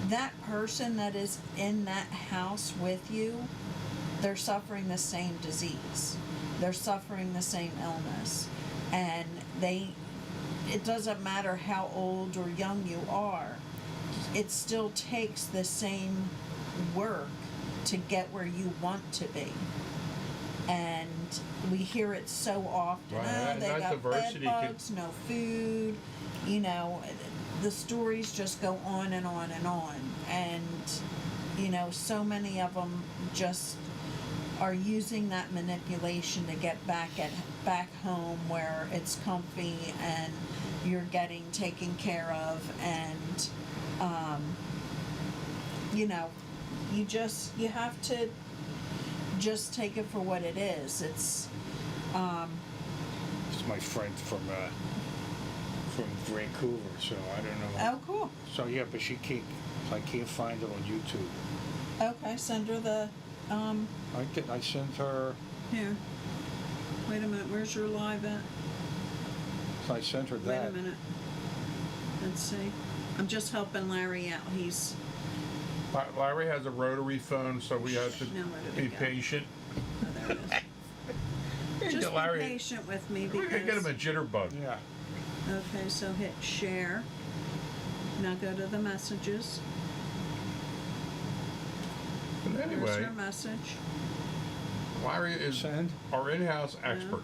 that person that is in that house with you, they're suffering the same disease. They're suffering the same illness. And it doesn't matter how old or young you are, it still takes the same work to get where you want to be. And we hear it so often. Right, Oh, and they that got diversity bed can- bugs, no food. You know, the stories just go on and on and on. And, you know, so many of them just are using that manipulation to get back home where it's comfy and you're getting taken care of, and you know, you have to just take it for what it is. It's It's my friend from Vancouver, so I don't know. oh cool. So yeah, but I can't find it on YouTube. Okay, send her the I sent her. here. Wait a minute, where's your live at? I sent her Wait that. a minute. Let's see. I'm just helping Larry out. He's Larry has a rotary phone, so we have to Now where did be it go? patient. oh, there it is. Just be patient with me We could get him a because jitterbug. Yeah. okay, so hit share. Now go to the messages. But There's anyway, her message. Larry is Send. our in-house expert.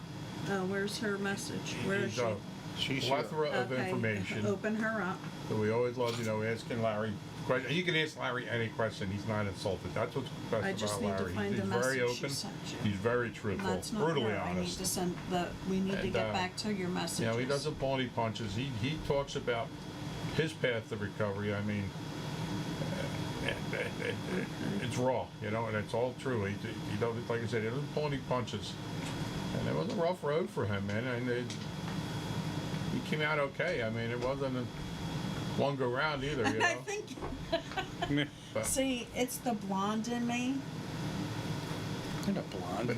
Oh, where's her message? Where is He's she? a She's here. plethora of Okay, information open her up. that we always love, asking Larry questions. You can ask Larry any question. He's not insulted. That's what's best I about just need to Larry. find He's the very message she open. sent you. He's very truthful. That's not Brutally her. I need honest. to send we need to And, get back to your messages. He doesn't pull any punches. He talks about his path to recovery. I mean, it's raw, and it's all true. He doesn't, like I said, he doesn't pull any punches. And it was a rough road for him, man. And he came out okay. I mean, it wasn't a one go round either, I think. But- See, it's the blonde in me. You're not blonde. But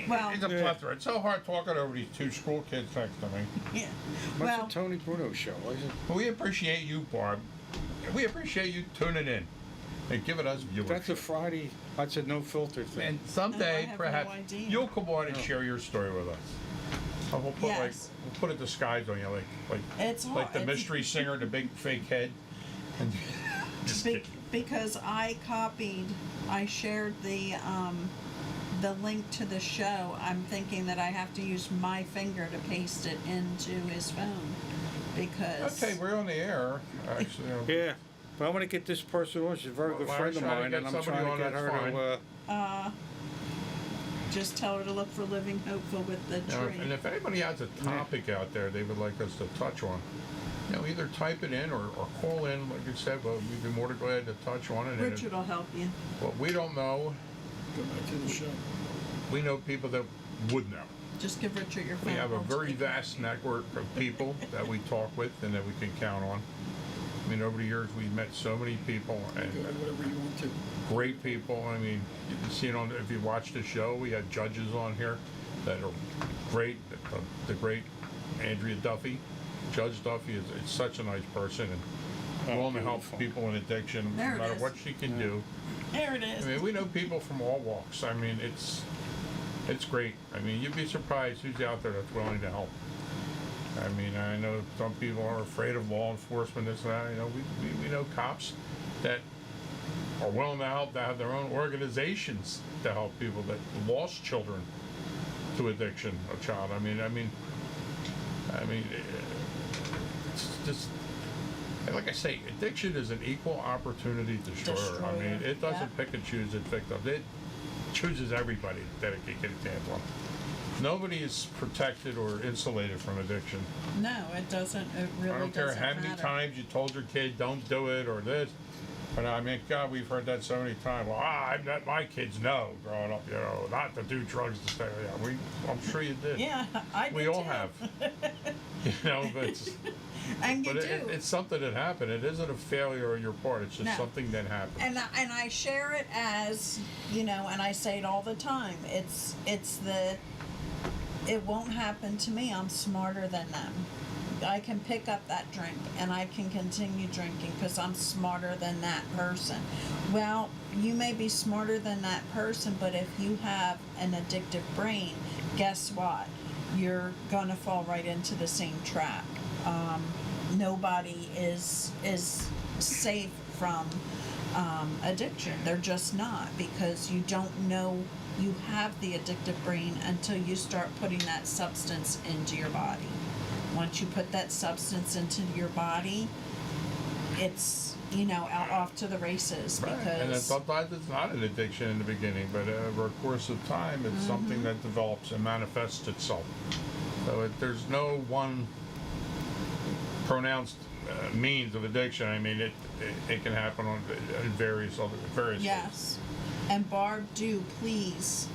Well, he's a plethora. It's so hard talking over these two school kids next to me. yeah. What's Well, the Tony Bruno show? What is it? We appreciate you, Barb. We appreciate you tuning in and giving us viewers. That's a Friday. That's a no filter thing. And Oh, I someday, have no perhaps, idea. you'll come on and Oh. share your story with us. And we'll put Yes. we'll put a disguise on you, like it's like hard. the mystery singer, the big fake head. And just kidding. Because I shared the link to the show. I'm thinking that I have to use my finger to paste it into his phone because Okay, we're on the air. Actually, Yeah. But I want to get this person on. She's a very Well, good Larry's friend of trying to mine, get and I'm somebody trying to on, get that's her to. just tell her to look for Living Hopeful with the tree. and if anybody has a topic out there they would like us to touch on, either type it in or call in. Like you said, well, we'd be more than glad to touch on it. And Richard will help you. what we don't know, Go back to the show. we know people that would know. Just give Richard your phone. We have a call. very vast network of people that we talk with and that we can count on. I mean, over the years, we've met so many people and Go ahead, whatever you want to. great people. I mean, you can see it on, if you watch the show, we had judges on here that are great. The great Andrea Duffy. Judge Duffy is such a nice person and willing to help beautiful. people in addiction, There no it matter is. what she can do. There it I is. mean, we know people from all walks. I mean, it's great. I mean, you'd be surprised who's out there that's willing to help. I mean, I know some people are afraid of law enforcement, this and that. We know cops that are willing to help, that have their own organizations to help people that lost children to addiction, a child. I mean, it's just, and like I say, addiction is an equal opportunity destroyer. I mean, it doesn't yeah. pick and choose its victims. It chooses everybody that it can get its hands on. Nobody is protected or insulated from addiction. No, it doesn't. It really I don't care doesn't how many matter. times you told your kid don't do it or this, but I mean, God, we've heard that so many times. Well, I let my kids know growing up, not to do drugs to stay. Yeah, I'm sure you did. Yeah, I We did all too. have. You know, but And you but do. it's something that happened. It isn't a failure on your part. It's just No. something that happened. And I share it as, you know, and I say it all the time. It won't happen to me. I'm smarter than them. I can pick up that drink and I can continue drinking because I'm smarter than that person. Well, you may be smarter than that person, but if you have an addictive brain, guess what? You're gonna fall right into the same trap. Nobody is safe from addiction. They're just not, because you don't know you have the addictive brain until you start putting that substance into your body. Once you put that substance into your body, it's, you know, out off to the races, Right. because And then sometimes it's not an addiction in the beginning, but over a course of time, it's something that develops and manifests itself. So there's no one pronounced means of addiction. I mean, it can happen on in various ways. yes. And Barb, do please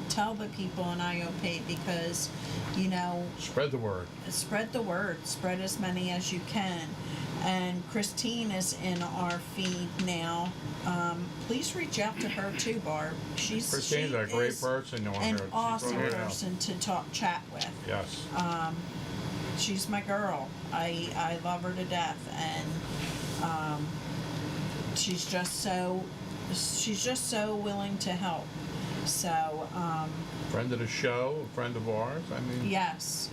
tell the people in IOP, because, you know, Spread the word. spread the word, spread as many as you can. And Christine is in our feed now. Please reach out to her too, Barb. Christine's she a great is person on an here. She's awesome really, person to chat with. Yes. She's my girl. I love her to death, and she's just so willing to help. So Friend of the show, a friend of ours. I mean, yes.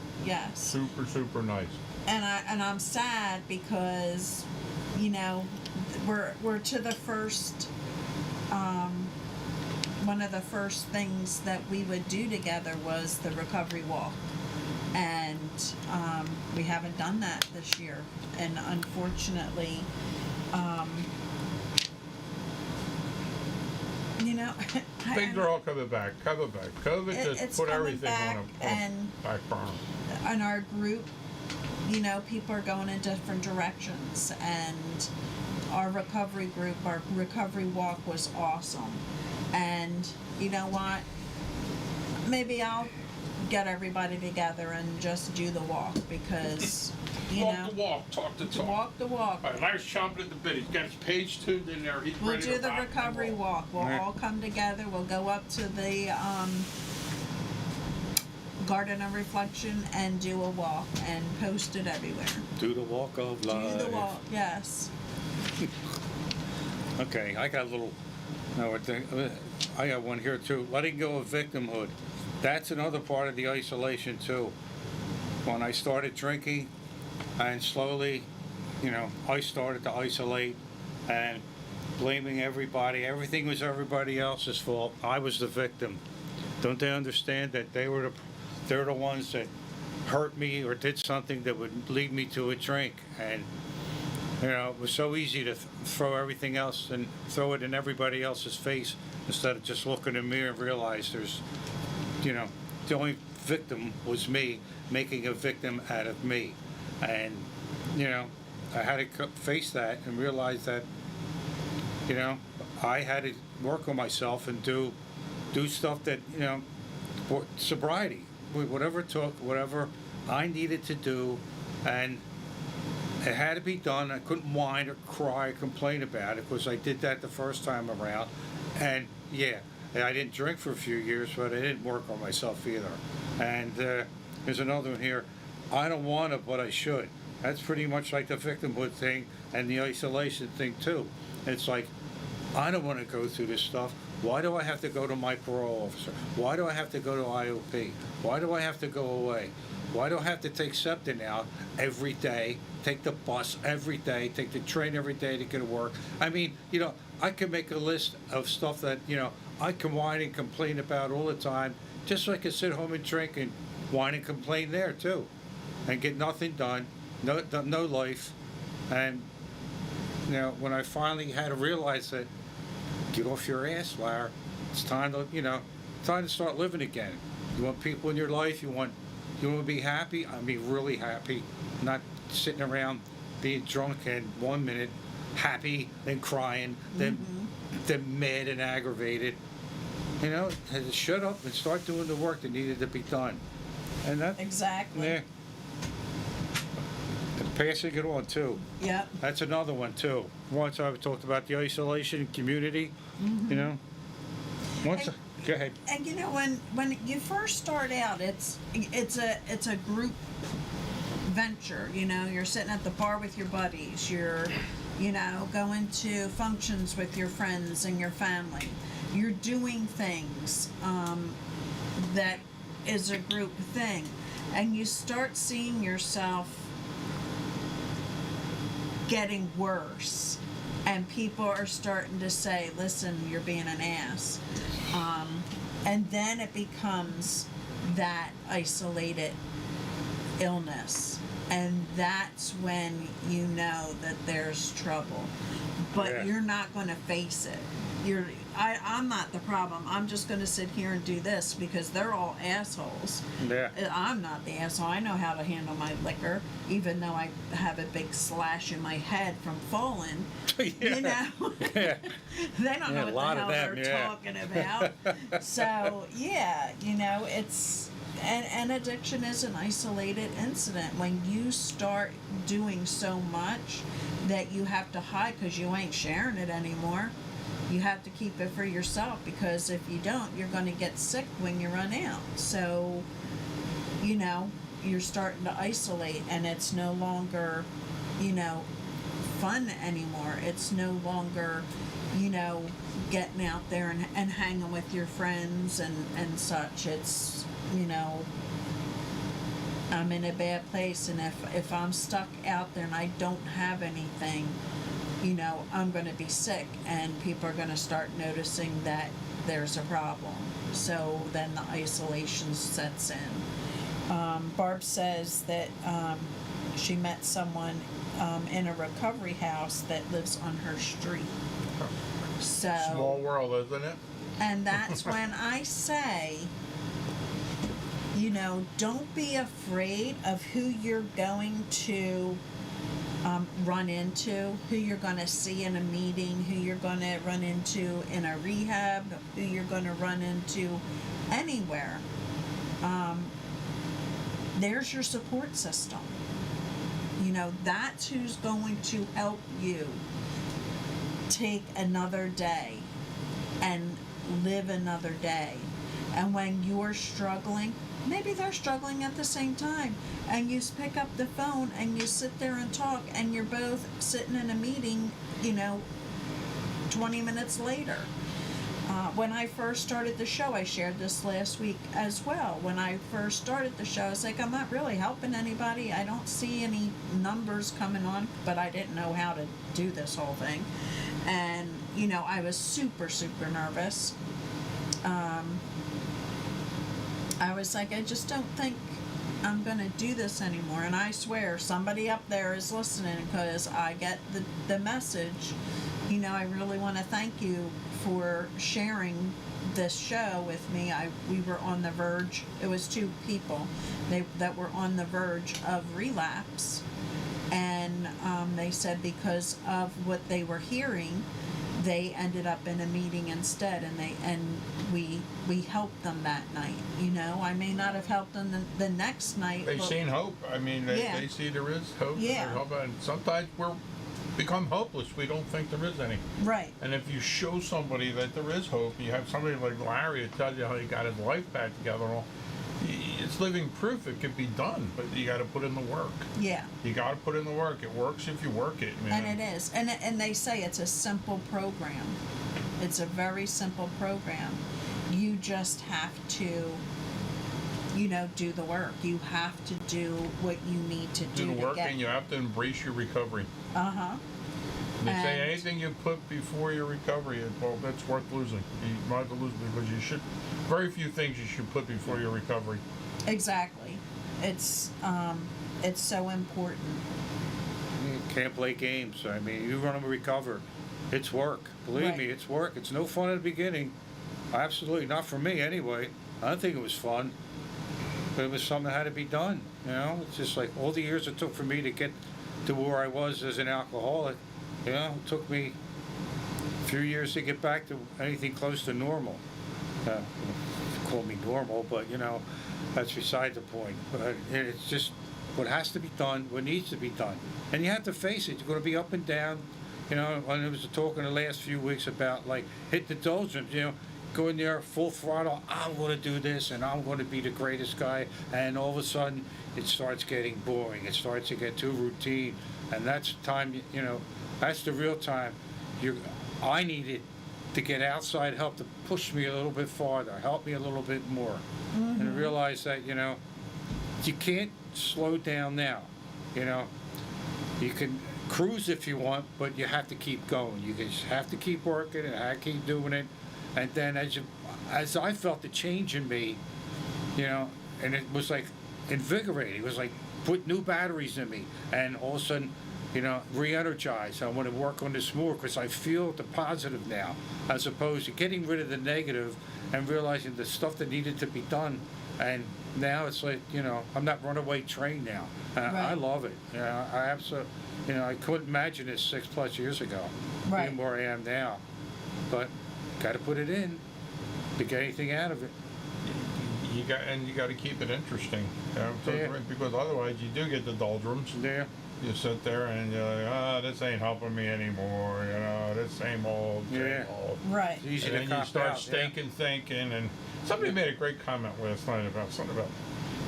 super, super nice. And I'm sad because, you know, we're to the first, one of the first things that we would do together was the recovery walk, and we haven't done that this year, and unfortunately, you know, Things are all coming back. COVID just it's put coming everything back, on a and back burner. in our group, you know, people are going in different directions, and our recovery group, our recovery walk was awesome. And you know what? Maybe I'll get everybody together and just do the walk, because, you know, walk, talk the walk the walk. All right, Larry's chomping at the bit. He's got his page tuned in there. He's We'll ready do to the rock and recovery roll. walk. We'll Right. all come together. We'll go up to the Garden of Reflection and do a walk and post it everywhere. Do the walk of life. Do the walk, yes. Okay, I got a little. No, I got one here too. Letting go of victimhood. That's another part of the isolation too. When I started drinking, and slowly, you know, I started to isolate and blaming everybody. Everything was everybody else's fault. I was the victim. Don't they understand that they're the ones that hurt me or did something that would lead me to a drink? And you know, it was so easy to throw everything else and throw it in everybody else's face instead of just looking in the mirror and realize there's, you know, the only victim was me, making a victim out of me. And, you know, I had to face that and realize that, you know, I had to work on myself and do stuff that, you know, sobriety, whatever it took, whatever I needed to do, and it had to be done. I couldn't whine or cry or complain about it, because I did that the first time around. And yeah, I didn't drink for a few years, but I didn't work on myself either. And there's another one here. I don't want to, but I should. That's pretty much like the victimhood thing and the isolation thing too. It's like, I don't want to go through this stuff. Why do I have to go to my parole officer? Why do I have to go to IOP? Why do I have to go away? Why do I have to take Septin out every day, take the bus every day, take the train every day to get to work? I mean, you know, I can make a list of stuff that, you know, I can whine and complain about all the time, just so I can sit home and drink and whine and complain there too, and get nothing done, no life. And, you know, when I finally had to realize that, get off your ass, Larry, it's time to, you know, time to start living again. You want people in your life, you want to be happy? I mean, really happy, not sitting around being drunk and 1 minute happy, then crying, then mad and aggravated. You know, had to shut up and start doing the work that needed to be done. And that, Exactly. yeah. Passing it on too. Yep. That's another one too. Once I've talked about the isolation community, you know. Once, go ahead. And you know, when you first start out, it's a group venture. You know, you're sitting at the bar with your buddies. You're, you know, going to functions with your friends and your family. You're doing things that is a group thing, and you start seeing yourself getting worse, and people are starting to say, listen, you're being an ass, and then it becomes that isolated illness, and that's when you know that there's trouble, but Yeah. you're not going to face it. I'm not the problem. I'm just going to sit here and do this because they're all assholes. Yeah. I'm not the asshole. I know how to handle my liquor, even though I have a big slash in my head from falling. You know, Yeah. they don't Yeah, know a what lot the of hell them, they're yeah. talking about. So yeah, you know, it's and addiction is an isolated incident. When you start doing so much that you have to hide because you ain't sharing it anymore. You have to keep it for yourself, because if you don't, you're going to get sick when you run out. So, you know, you're starting to isolate, and it's no longer, you know, fun anymore. It's no longer, you know, getting out there and hanging with your friends and such. It's, you know, I'm in a bad place, and if I'm stuck out there and I don't have anything, you know, I'm going to be sick, and people are going to start noticing that there's a problem. So then the isolation sets in. Barb says that she met someone in a recovery house that lives on her street. So, Small world, isn't it? and that's when I say, you know, don't be afraid of who you're going to run into, who you're going to see in a meeting, who you're going to run into in a rehab, who you're going to run into anywhere. There's your support system. You know, that's who's going to help you take another day and live another day. And when you're struggling, maybe they're struggling at the same time, and you pick up the phone and you sit there and talk, and you're both sitting in a meeting, you know, 20 minutes later. When I first started the show, I shared this last week as well. When I first started the show, I was like, I'm not really helping anybody. I don't see any numbers coming on, but I didn't know how to do this whole thing. And, you know, I was super, super nervous. I was like, I just don't think I'm going to do this anymore. And I swear somebody up there is listening, because I get the message. You know, I really want to thank you for sharing this show with me. We were on the verge. It was two people that were on the verge of relapse. And they said because of what they were hearing, they ended up in a meeting instead, and we helped them that night. You know, I may not have helped them the next night. They but- seen hope. I mean, Yeah. they see there is hope. Yeah. There's hope, and sometimes we're become hopeless. We don't think there is any. Right. And if you show somebody that there is hope, you have somebody like Larry to tell you how he got his life back together, and all, it's living proof it could be done, but you got to put in the work. Yeah. You got to put in the work. It works if you work it, man. And it is. And they say it's a simple program. It's a very simple program. You just have to, you know, do the work. You have to do what you need to do Do the to work, get. and you have to embrace your recovery. Uh-huh. They say And- anything you put before your recovery, well, that's worth losing. You might have to lose it, because you should. Very few things you should put before your recovery. Exactly. It's so important. You can't play games. I mean, you want to recover. It's work. Believe Right. me, it's work. It's no fun at the beginning. Absolutely not for me anyway. I don't think it was fun, but it was something that had to be done. You know, it's just like all the years it took for me to get to where I was as an alcoholic. You know, it took me a few years to get back to anything close to normal. Call me normal, but you know, that's beside the point. But it's just what has to be done, what needs to be done. And you have to face it. You're going to be up and down. You know, when I was talking the last few weeks about, like, hit the doldrums, you know, go in there full throttle, I'm going to do this, and I'm going to be the greatest guy. And all of a sudden, it starts getting boring. It starts to get too routine. And that's time, you know, that's the real time. I needed to get outside help to push me a little bit farther, help me a little bit more. And realize that, you know, you can't slow down now. You know, you can cruise if you want, but you have to keep going. You just have to keep working and have to keep doing it. And then as I felt the change in me, you know, and it was like invigorating. It was like put new batteries in me, and all of a sudden, you know, re-energized. I want to work on this more because I feel the positive now, as opposed to getting rid of the negative and realizing the stuff that needed to be done. And now it's like, you know, I'm not runaway train now. And I Right. love it. You know, I absolutely, you know, I couldn't imagine this 6+ years ago, Right. being where I am now. But got to put it in to get anything out of it. You got to keep it interesting, you know, so- Yeah. because otherwise you do get the doldrums. There. You sit there and you're like, ah, this ain't helping me anymore, you know, this same old, Yeah. Right. It's easy And to then you cop start out, yeah. thinking, and somebody made a great comment last night about something about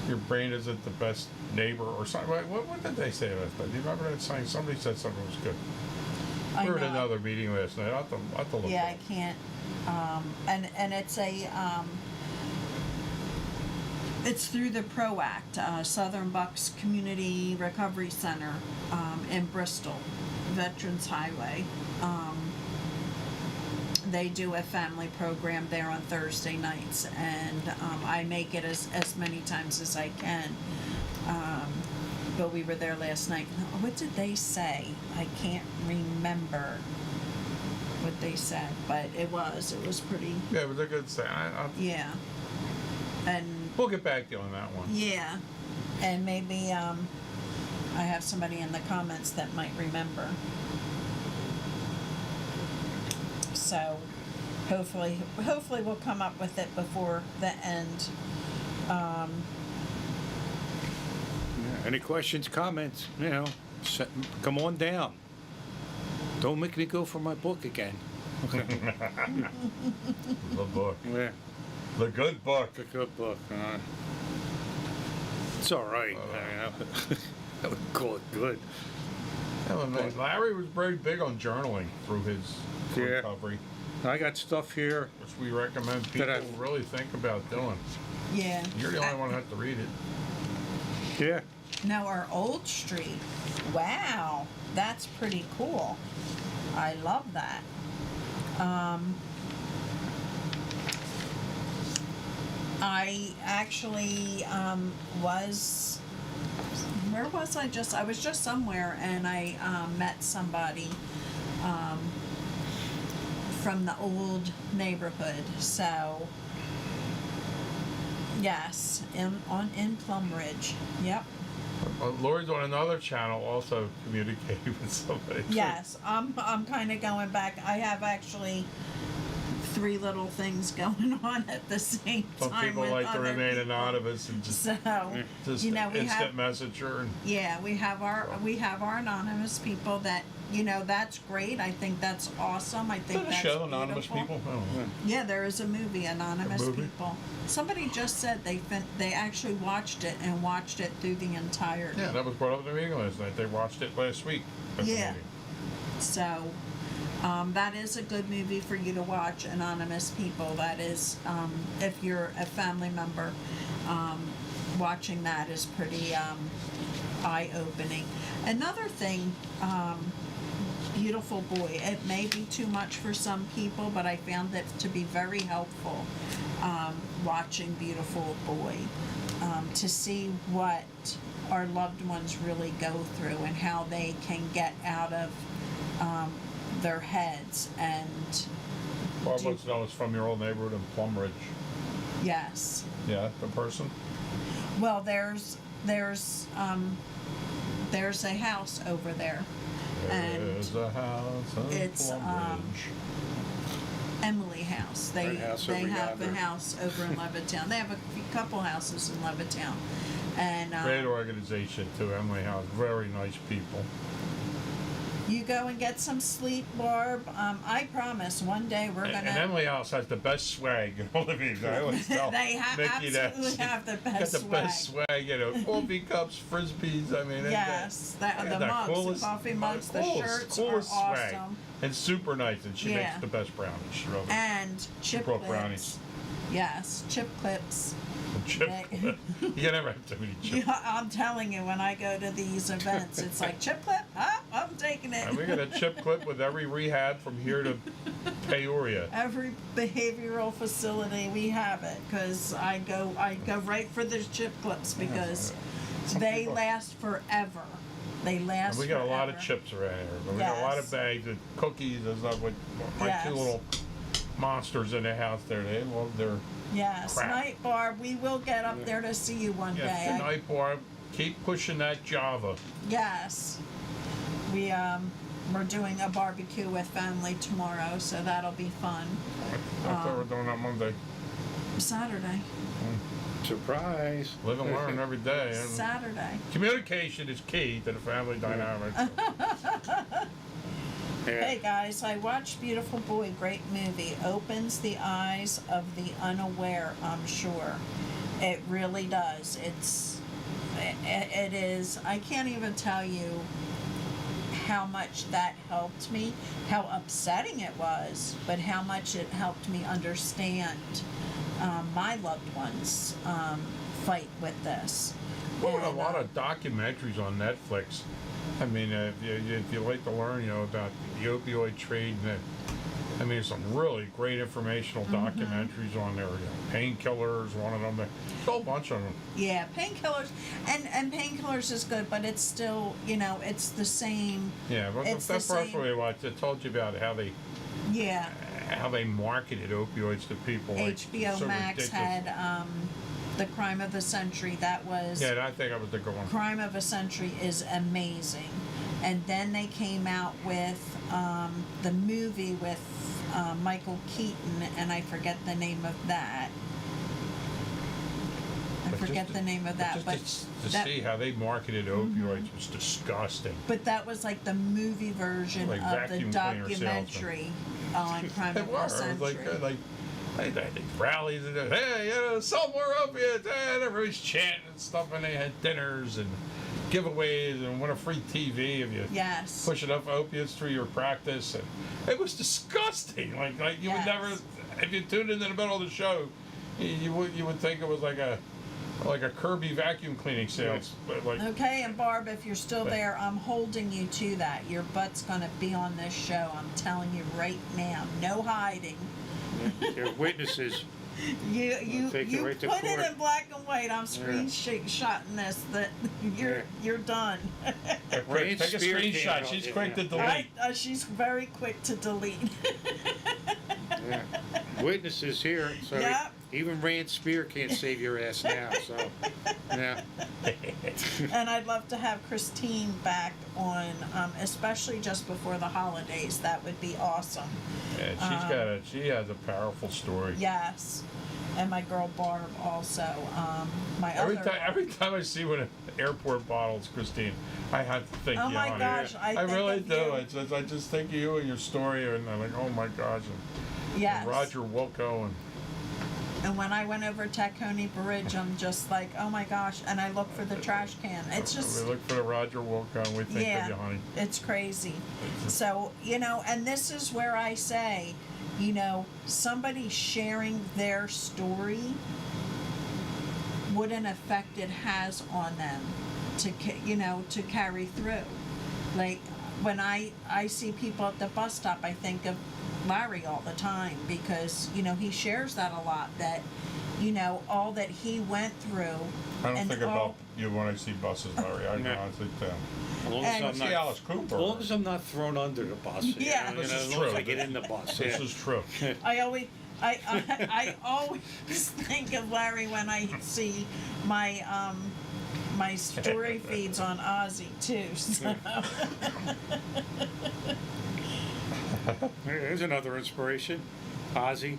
your brain isn't the best neighbor or something. What did they say last night? Do you remember that saying? Somebody said something was good. I We were at know. another meeting last night. I'll have to look Yeah, it I up. can't. And it's it's through the PROACT, Southern Bucks Community Recovery Center, in Bristol, Veterans Highway. They do a family program there on Thursday nights, and I make it as many times as I can. But we were there last night. What did they say? I can't remember what they said, but it was pretty, Yeah, it was a good saying. yeah. And We'll get back to you on that one. yeah, and maybe I have somebody in the comments that might remember. So hopefully we'll come up with it before the end. Yeah. Any questions, comments, you know, come on down. Don't make me go for my book again. The book. Yeah, The good book. a good book. It's all right. I would call it good. Yeah, well, Larry was very big on journaling through his Yeah. recovery, I got stuff here. which we recommend people That really think about doing. Yeah. You're the only one who has to read it. Yeah. Now our old street. Wow, that's pretty cool. I love that. I actually was. Where was I? I was just somewhere, and I met somebody from the old neighborhood. So yes, in Plum Ridge. Yep. Lori's on another channel also communicating with somebody. Yes, I'm kind of going back. I have actually 3 little things going on at the same Some time. people with like to other remain people. anonymous and just So, you know, we instant have messenger. And yeah, we have our anonymous people that, you know, that's great. I think that's awesome. I is think that a that's show, Anonymous beautiful. People? I don't know. Yeah, there is a movie, Anonymous A movie? People. Somebody just said they actually watched it and watched it through the entirety. Yeah, that was brought up at the meeting last night. They watched it last week at the Yeah. meeting. So, that is a good movie for you to watch, Anonymous People. That is, if you're a family member, watching that is pretty eye-opening. Another thing, Beautiful Boy. It may be too much for some people, but I found it to be very helpful, watching Beautiful Boy, to see what our loved ones really go through and how they can get out of their heads. And Bob wants to know it's from your old neighborhood in Plum Ridge. yes, Yeah, the person? well, there's a house over there, and There's a house in it's, Plum Ridge. Emily House. They Right house they over have yonder. a house over in Levittown. They have a couple houses in Levittown, And Great organization too, Emily House, very nice people. you go and get some sleep, Barb. I promise one day we're And gonna. Emily House has the best swag in all of these. I always tell They Mickey that. absolutely have the Got best the swag. best swag, you know, coffee cups, frisbees. I mean, Yes, the the mugs, coolest, the coffee mugs, the shirts coolest are swag. awesome. And super nice, and she Yeah. makes the best brownies. She really. And chip brought clips. brownies. Yes, chip clips. Chip they- clip. You can never have too many chip. Yeah, I'm telling you, when I go to these events, it's like chip clip. Oh, I'm taking it. And we got a chip clip with every rehab from here to Peoria. Every behavioral facility we have it, because I go right for the chip clips because they people- last forever. They last. And we got a lot of forever. chips around here. We got a lot of Yes. bags of cookies and stuff with my Yes. two little monsters in the house there. They love their. Yes, Crap. night Barb. We will get up there to see you one Yes, day. good night, Barb. Keep pushing that Java. Yes. We're doing a barbecue with family tomorrow, so that'll be fun. I thought we were doing that Monday. Saturday. Surprise. Live and learn every day. And Saturday. communication is key to the family dynamic. Hey guys, I watched Beautiful Boy, great movie. Opens the eyes of the unaware, I'm sure. It really does. It is, I can't even tell you how much that helped me, how upsetting it was, but how much it helped me understand my loved ones fight with this. Well, a And, lot of documentaries on Netflix. I mean, if you like to learn, you know, about the opioid trade, and I mean, some really great informational Mm-hmm. documentaries on there. You know, Painkillers, one of them. There's a whole bunch of them. Yeah, painkillers, and painkillers is good, but it's still, it's the same. Yeah, but It's that the first same- one I watched, it told you about how Yeah, they marketed opioids to people. Like, HBO so Max ridiculous. had the Crime of the Century. That was Yeah, I think I was the good one. Crime of a Century is amazing, and then they came out with the movie with Michael Keaton, and I forget the name of that. I But forget just the name of that, but just to that- see how they marketed opioids was disgusting. But that was like the movie version Like of the vacuum cleaner documentary on Crime They of were. the It was Century. like they had these rallies and hey, sell more opiates, and everybody's chanting and stuff, and they had dinners and giveaways and win a free TV if you Yes. push enough opiates through your practice, and it was disgusting. Like you would Yes. never, if you tuned into the middle of the show, you would think it was like a Kirby vacuum cleaning sales, but like. Okay, and Barb, if you're still there, I'm holding you to that. Your butt's gonna be on this show. I'm telling you right now. No hiding. They're witnesses. You take you right to put it court. in black and white. I'm screenshotting this that you're done. Quick, Rand take a Spear came screenshot. out, She's yeah. quick to delete. She's very quick to delete. Yeah. Witnesses here, so Yep. even Rand Spear can't save your ass now. So, yeah. And I'd love to have Christine back on, especially just before the holidays. That would be awesome. Yeah, she has a powerful story. Yes. And my girl Barb also. My Every other. time I see one of the airport bottles, Christine, I have to think Oh you my on gosh, it. I think really of do. you. I just think of you and your story, and I'm like, oh my gosh. And Yes. Roger Wilco, And when I went over Tacony Bridge, I'm just like, oh my gosh. And I look for the trash can. It's just. we look for the Roger Wilco, and we think Yeah, of you, honey. it's crazy. So, and this is where I say, somebody sharing their story, what an effect it has on them to carry through. Like, when I see people at the bus stop, I think of Larry all the time because, he shares that a lot, that, all that he went through. I don't and think all- about you when I see buses, Larry. I No. honestly do. As long And- as I'm See not, Alice Cooper. as long as I'm not thrown under the bus. Yeah. You know, This as is long as true. I get in the bus. This Yeah. is true. I always think of Larry when I see my my story feeds on Ozzy too. So. There's another inspiration. Ozzy.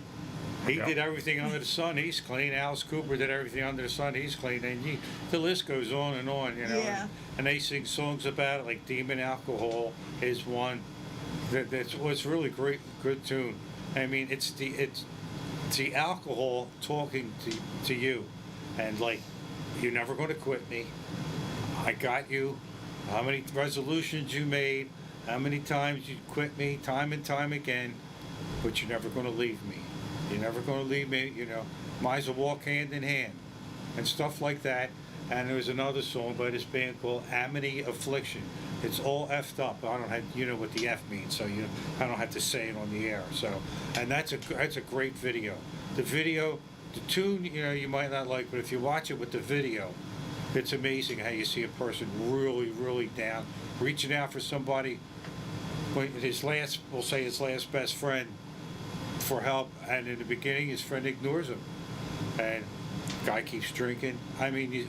He Yeah. did everything under the sun. He's clean. Alice Cooper did everything under the sun. He's clean. And the list goes on, you know. Yeah. And they sing songs about it, like Demon Alcohol is one. That's what's really great, good tune. I mean, it's the alcohol talking to you, and like, you're never going to quit me. I got you. How many resolutions you made? How many times you quit me? Time and time again. But you're never going to leave me. You're never going to leave me. You know, might as well walk hand in hand, and stuff like that. And there was another song by this band called Amity Affliction. It's all effed up. I don't have, you know what the F means, so I don't have to say it on the air. So, and that's a great video. The video, the tune, you know, you might not like, but if you watch it with the video, it's amazing how you see a person really, really down, reaching out for somebody, when we'll say his last best friend, for help, and in the beginning his friend ignores him, and guy keeps drinking. I mean,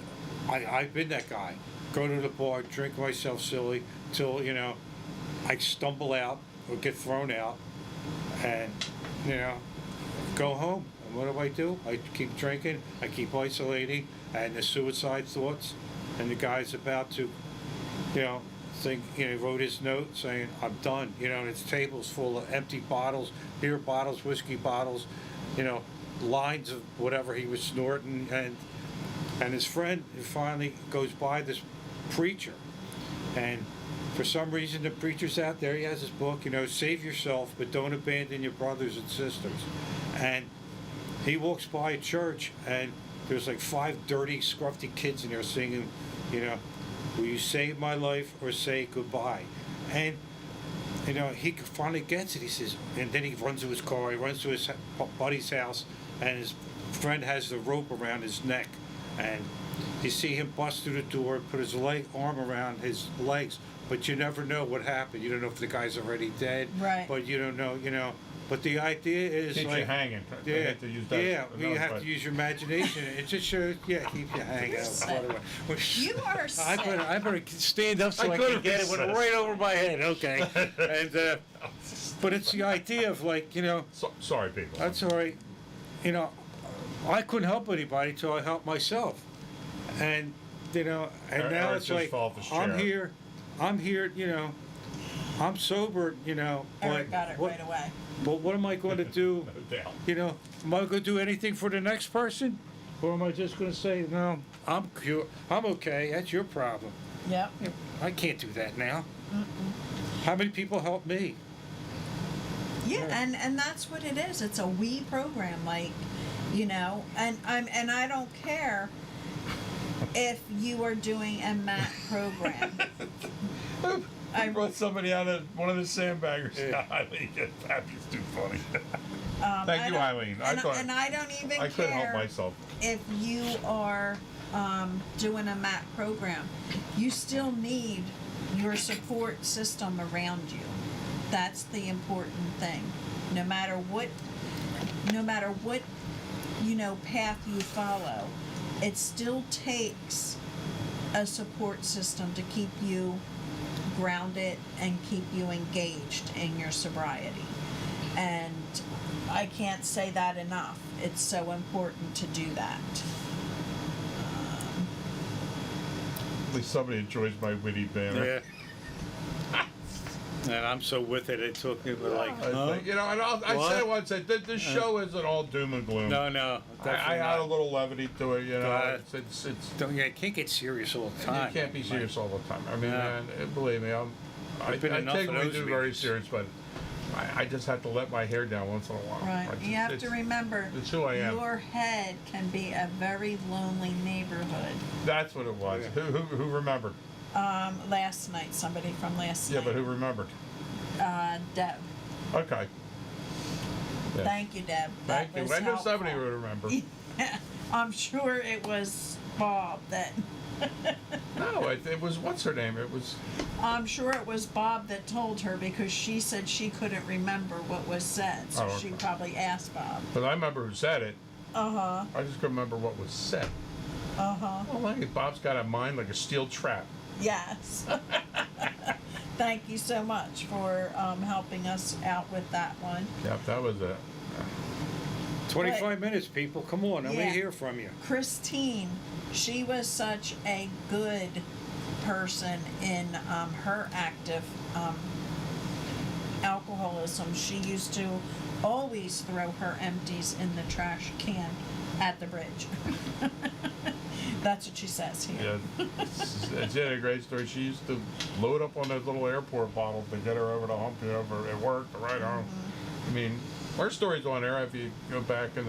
I've been that guy. Go to the bar, drink myself silly till, you know, I stumble out or get thrown out, and, you know, go home. And what do? I keep drinking, I keep isolating, and the suicide thoughts, and the guy's about to, you know, think, you know, he wrote his note saying, I'm done, you know, and his table's full of empty bottles, beer bottles, whiskey bottles, you know, lines of whatever he was snorting, and his friend finally goes by this preacher, and for some reason the preacher's out there, he has his book, you know, Save Yourself, but don't abandon your brothers and sisters, and he walks by a church, and there's like 5 dirty, scruffy kids in there singing, you know, will you save my life or say goodbye? And, you know, he finally gets it. He says, and then he runs to his car, he runs to his buddy's house, and his friend has the rope around his neck. And you see him bust through the door, put his arm around his legs, but you never know what happened. You don't know if the guy's already dead. Right. But you don't know, you know. But the idea is Keeps like, you hanging. I yeah, hate to use that yeah, you analogy, have but- to use your imagination. It just shows, yeah, keep you hanging. You're sick. Well, You are sick. I better stand up so I I could've can get it. Went said. right over my head. Okay, and but it's the idea of like, you know, Sorry, people. that's all right. You know, I couldn't help anybody till I helped myself, and you know, and now Eric it's just like fell off his I'm chair. here. You know, I'm sober. You know, Eric got it what, right away. but what am I going to do? No doubt. You know, am I going to do anything for the next person? Or am I just going to say, no, I'm okay, that's your problem. Yep. I can't do that now. How many people help me? Yeah, and that's what it is. It's a we program, like, you know, and I don't care if you are doing a MAT program. I brought somebody out of one of the sandbaggers. Yeah. Eileen, that'd be too funny. I Thank you, don't- Eileen. And I don't even I couldn't help care myself. if you are doing a MAT program. You still need your support system around you. That's the important thing. No matter what, you know, path you follow, it still takes a support system to keep you grounded and keep you engaged in your sobriety. And I can't say that enough. It's so important to do that. At least somebody enjoys my witty banner. And I'm so with it, it took me like, I think, you know, and I What? said once that this show isn't all doom and gloom. no, I add a little levity to it, you know. God. It's I can't get serious all the you time. can't be serious all the time. I mean, No. man, believe me, I There's been enough take of what we those do very meetings. serious, but I just have to let my hair down once in a while. Right. I just- You have to it's- remember, it's who I am. your head can be a very lonely neighborhood. That's what it was. Yeah. Who remembered? Last night, somebody from last Yeah, night. but who remembered? Deb. Okay. Yeah. Thank you, Deb. That Thank you. was I know somebody helpful. would remember. I'm sure it was Bob that. No, it was, what's her name? It was, I'm sure it was Bob that told her because she said she couldn't remember what was said, so Oh, she okay. probably asked Bob. but I remember who said it. Uh-huh. I just couldn't remember what was said. Uh-huh. Well, like, Bob's got a mind like a steel trap. Yes. Thank you so much for helping us out with that one. Yep, that was it. 25 minutes, people, come on, let me Yeah. hear from you. Christine, she was such a good person in her active alcoholism. She used to always throw her empties in the trash can at the bridge. That's what she says here. Yeah, it's a great story. She used to load up on those little airport bottles to get her over the hump, over at work, to ride home. I mean, our story's on there if you go back in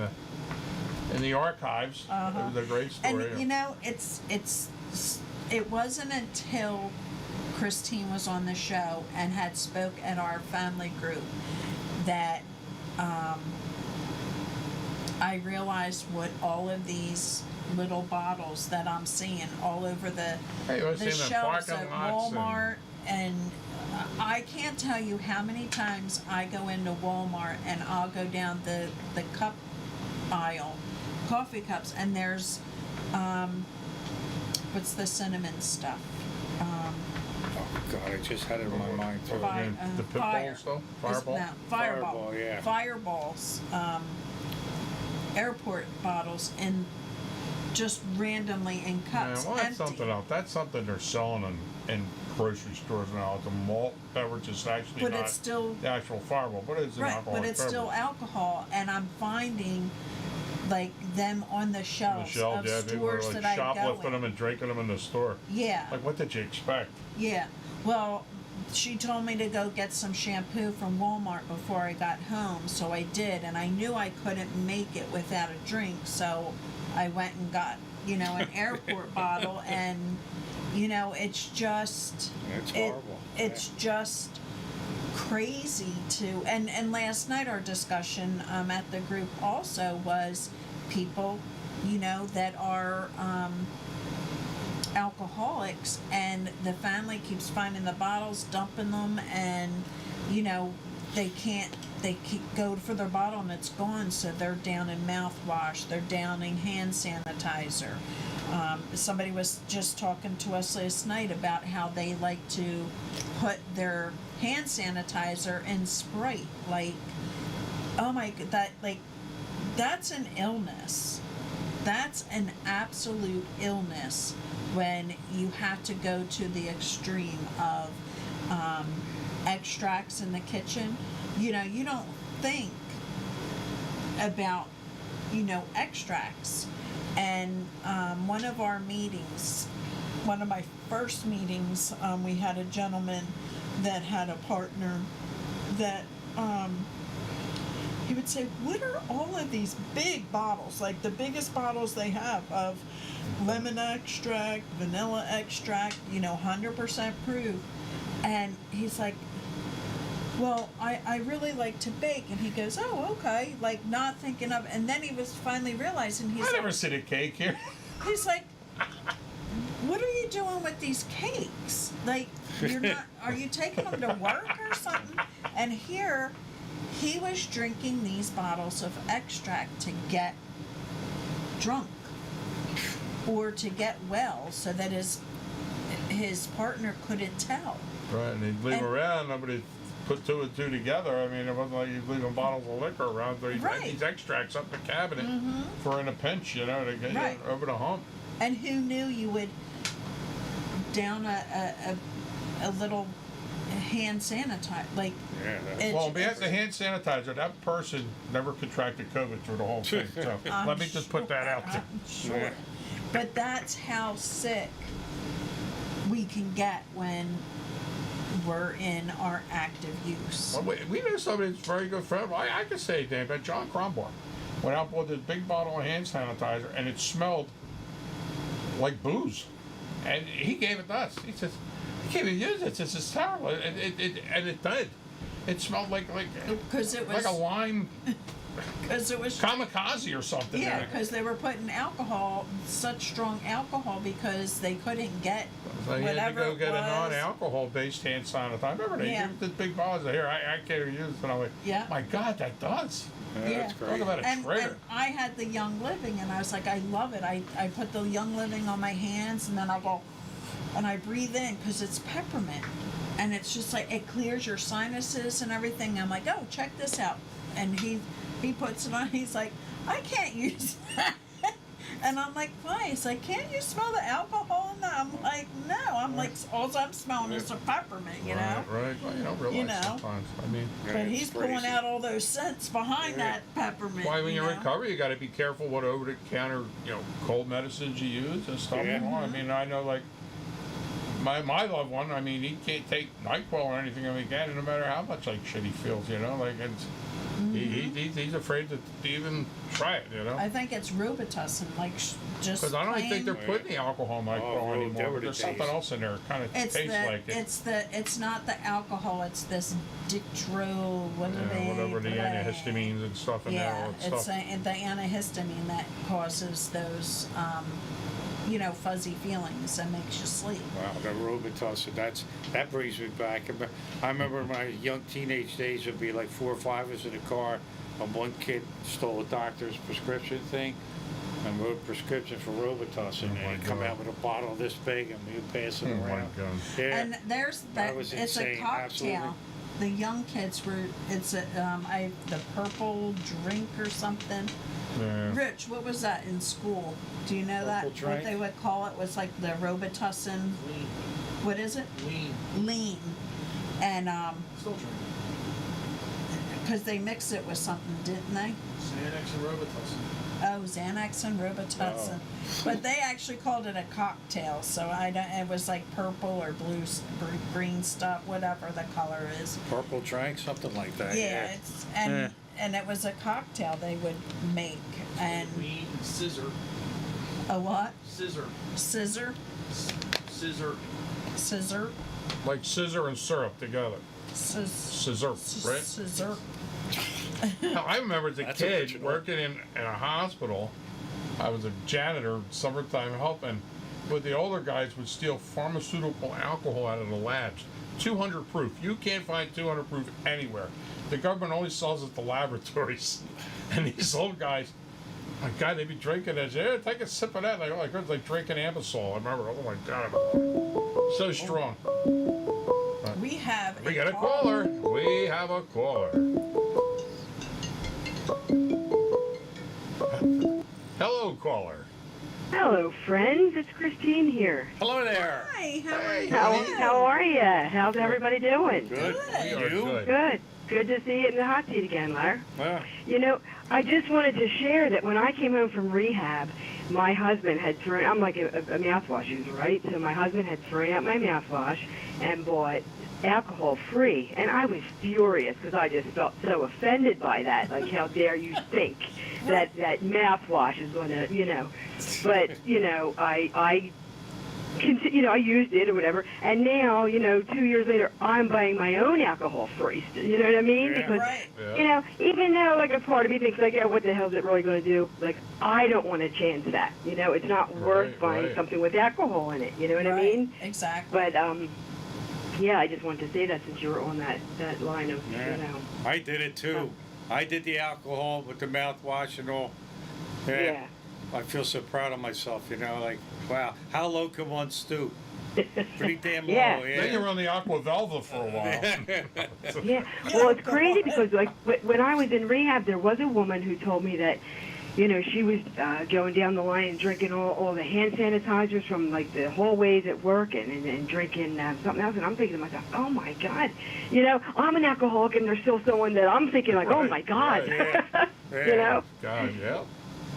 the archives. Uh-huh. It was a great story. And you know, it wasn't until Christine was on the show and had spoke at our family group that I realized what all of these little bottles that I'm seeing all over the Hey, I was the seeing them shelves parking at lots Walmart, and I can't tell you how many times I go into Walmart and I'll go down the cup aisle, coffee cups, and there's what's the cinnamon stuff? Oh, God, I just had it in my mind, too. Fire. The pit fire. ball stuff? Is- Fireball? No, fireball. Fireball, yeah. Fireballs, airport bottles, and just randomly in Yeah, cups. well, that's empty. something else. That's something they're selling in grocery stores now. It's a malt beverage. It's actually But not it's still the actual Fireball, but it's an right, alcoholic but it's beverage. still alcohol, and I'm finding like them on the On the shelves shelf, of yeah, people are stores like that I go shoplifting in. them and drinking them in the store. Yeah, Like, what did you expect? yeah. Well, she told me to go get some shampoo from Walmart before I got home, so I did, and I knew I couldn't make it without a drink, so I went and got, an airport bottle, and, it's just... It's horrible. It's just crazy and last night our discussion at the group also was people, that are alcoholics, and the family keeps finding the bottles, dumping them, and they keep go for their bottle and it's gone, so they're down in mouthwash, they're downing hand sanitizer. Somebody was just talking to us last night about how they like to put their hand sanitizer in Sprite. Like, oh my god, that's an illness. That's an absolute illness when you have to go to the extreme of extracts in the kitchen. You don't think about, extracts. And one of our meetings, one of my first meetings, we had a gentleman that had a partner that he would say, what are all of these big bottles, like the biggest bottles they have of lemon extract, vanilla extract, 100% proof. And he's like, well, I really like to bake. And he goes, oh, okay, like not thinking of, and then he was finally realizing, I never seen a cake here. he's like, what are you doing with these cakes? Like, you're not, are you taking them to work or something? And here, he was drinking these bottles of extract to get drunk or to get well so that his partner couldn't tell. Right, and he'd leave And- around, nobody put two and two together. I mean, it wasn't like he's leaving bottles of liquor around, so he'd Right. had these extracts up the cabinet for in a pinch, to get Right. you over the hump. And who knew you would down a little hand sanitizer, like, Yeah, it- Well, because the hand sanitizer, that person never contracted COVID through the whole thing. So I'm let me just put that out there. I'm sure. Yeah. But that's how sick we can get when we're in our active use. Well, we knew somebody that's a very good friend. I could say his name, but John Crombar went out and bought this big bottle of hand sanitizer, and it smelled like booze. And he gave it to us. He says, "You can't even use it. This is terrible." And it did. It smelled like Because it was, like a lime because it was, kamikaze or something. yeah, in it. because they were putting alcohol, such strong alcohol, because they couldn't get So you had to whatever go it get a was. non-alcohol-based hand sanitizer. Remember, they Yeah. gave this big bottle. Here, I can't even use it. And I'm like, Yeah. my God, that does. Yeah, that's Yeah. great. Talk about a And traitor. I had the Young Living, and I was like, I love it. I put the Young Living on my hands, and then I go, and I breathe in, because it's peppermint. And it's just like, it clears your sinuses and everything. I'm like, oh, check this out. And he He puts it on. He's like, I can't use that. And I'm like, why? He's like, can't you smell the alcohol in that? I'm like, no. I'm like, all I'm smelling is a peppermint, you know? Right. Well, you don't realize You know. sometimes. I mean, Yeah, But it's he's pulling crazy. out all those scents behind that peppermint. why when you you're know? in recovery, you got to be careful what over-the-counter, cold medicines you use and stuff. Yeah. I mean, I know like my loved one. I mean, he can't take NyQuil or anything like that, no matter how much like shit he feels. Like it's he's afraid to even try it. I think it's Robitussin, like just Because I don't think plain- they're putting the alcohol in NyQuil Oh, anymore. whatever But the there's something taste. else in there that kind of It's tastes the like it. it's not the alcohol. It's this dictro Whatever the antihistamines and stuff in there. Yeah, All that it's stuff. the antihistamine that causes those fuzzy feelings and makes you sleep. Wow, the Robitussin, that brings me back. I remember in my young teenage days, there'd be like 4 or 5 of us in a car, and one kid stole a doctor's prescription thing and wrote a prescription for Robitussin, Oh my and he'd come God. out with a bottle this big, and we'd pass it Oh my around. God. Yeah, And there's That that. was It's a insane, cocktail. absolutely. The young kids were. It's a the purple drink or something. Yeah. Rich, what was that in school? Do you know that? Purple What drink? they would call it was like the Robitussin. Lean. What is it? Lean. Lean. And Still drinking. because they mixed it with something, didn't they? Xanax and Robitussin. Oh, Xanax and Robitussin. But they actually called it a cocktail, so I don't. It was like purple or blue, green stuff, whatever the color is. purple drink, something like that. Yeah, it's and it was a cocktail they would make and Lean and scissor. a what? Scissor. Scissor, Scissor. Like scissor and syrup together. Scissor, Scissor, right? Scissor. I remember as a That's kid original. working in a hospital. I was a janitor, summertime helping. But the older guys would steal pharmaceutical alcohol out of the labs. 200 proof. You can't find 200 proof anywhere. The government only sells it at the laboratories. And these old guys, my God, they'd be drinking it. Yeah, take a sip of that. Like, it's like drinking Ambisol. I remember, oh my God. So strong. We have. We got a caller. We have a caller. Hello, caller. Hello, friends. It's Christine here. Hello there. Hi, how are you? How are you? How's everybody doing? Good. We are You? good. Good. Good to see you in the hot seat again, Lar. Well, You know, I just wanted to share that when I came home from rehab, my husband had thrown, I'm like a mouthwash user, right? So my husband had thrown out my mouthwash and bought alcohol-free. And I was furious because I just felt so offended by that. Like, how dare you think that mouthwash is going to, But, I used it or whatever, and now, 2 years later, I'm buying my own alcohol-free. You know what I mean? Yeah. Because, Right. Yeah. even though, like, a part of me thinks, like, yeah, what the hell is it really going to do? Like, I don't want to chance that. It's not worth Right, buying right. something with alcohol in it. You know what I Right, mean? Exactly. But, yeah, I just wanted to say that since you were on that line of, Yeah. I did it too. I did the alcohol with the mouthwash and all. Yeah. I feel so proud of myself, like, wow, how low can one stoop? Pretty damn low, Yeah. Then you were on the Aqua Velva for a while. Yeah, well, it's crazy because like when I was in rehab, there was a woman who told me that, she was going down the line and drinking all the hand sanitizers from like the hallways at work and drinking something else. And I'm thinking to myself, oh my God, I'm an alcoholic and there's still someone that I'm thinking like, oh Right, my God, Yeah. God, yeah.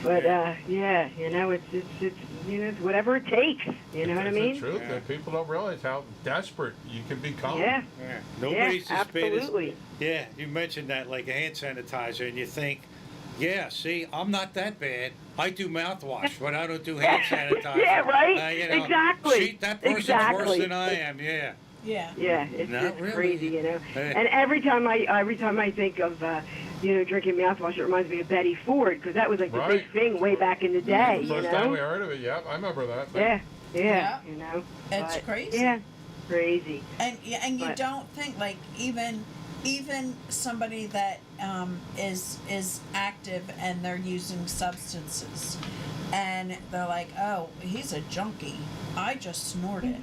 But yeah, it's whatever it takes. You know what I It's mean? the truth Yeah. that people don't realize how desperate you can become. Yeah. Yeah. Yeah, Nobody's as bad as. absolutely. Yeah, you mentioned that like a hand sanitizer, and you think, yeah, see, I'm not that bad. I do mouthwash, but I don't do hand sanitizer. Yeah, right? Exactly. See, that person's worse Exactly. than I am. Yeah. Yeah. Yeah, it's Not really. crazy, Yeah. And every time I think of drinking mouthwash, it reminds me of Betty Ford because that was like the big Right. thing way back in the day. First time we heard of it, yeah, I remember that. Yeah, Yeah. It's but, crazy. Yeah, crazy. And you But- don't think like even somebody that is active and they're using substances, and they're like, oh, he's a junkie. I just snorted.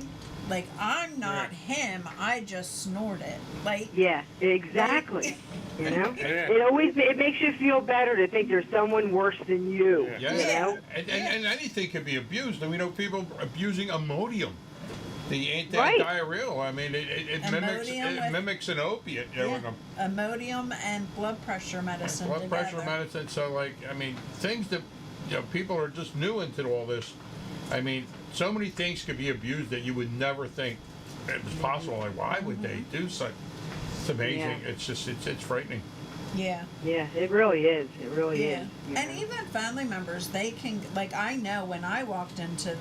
Like, I'm not him, I just snort it. Like, Yeah, exactly. You know, Yeah. it makes you feel better to think there's someone worse than you. Yeah, You know? and anything can be abused. And we know people abusing Imodium, the Right. anti-diarrheal. I mean, it Imodium with- mimics an opiate. You know, with yeah, Imodium and blood pressure medicine blood pressure together. medicine. So, like, I mean, things that people are just new into all this. I mean, so many things could be abused that you would never think it was possible. Like, why would they do such? It's amazing. Yeah. It's just it's frightening. Yeah. Yeah, it really is. It really Yeah, is. you and know. even family members, they can, like, I know when I walked into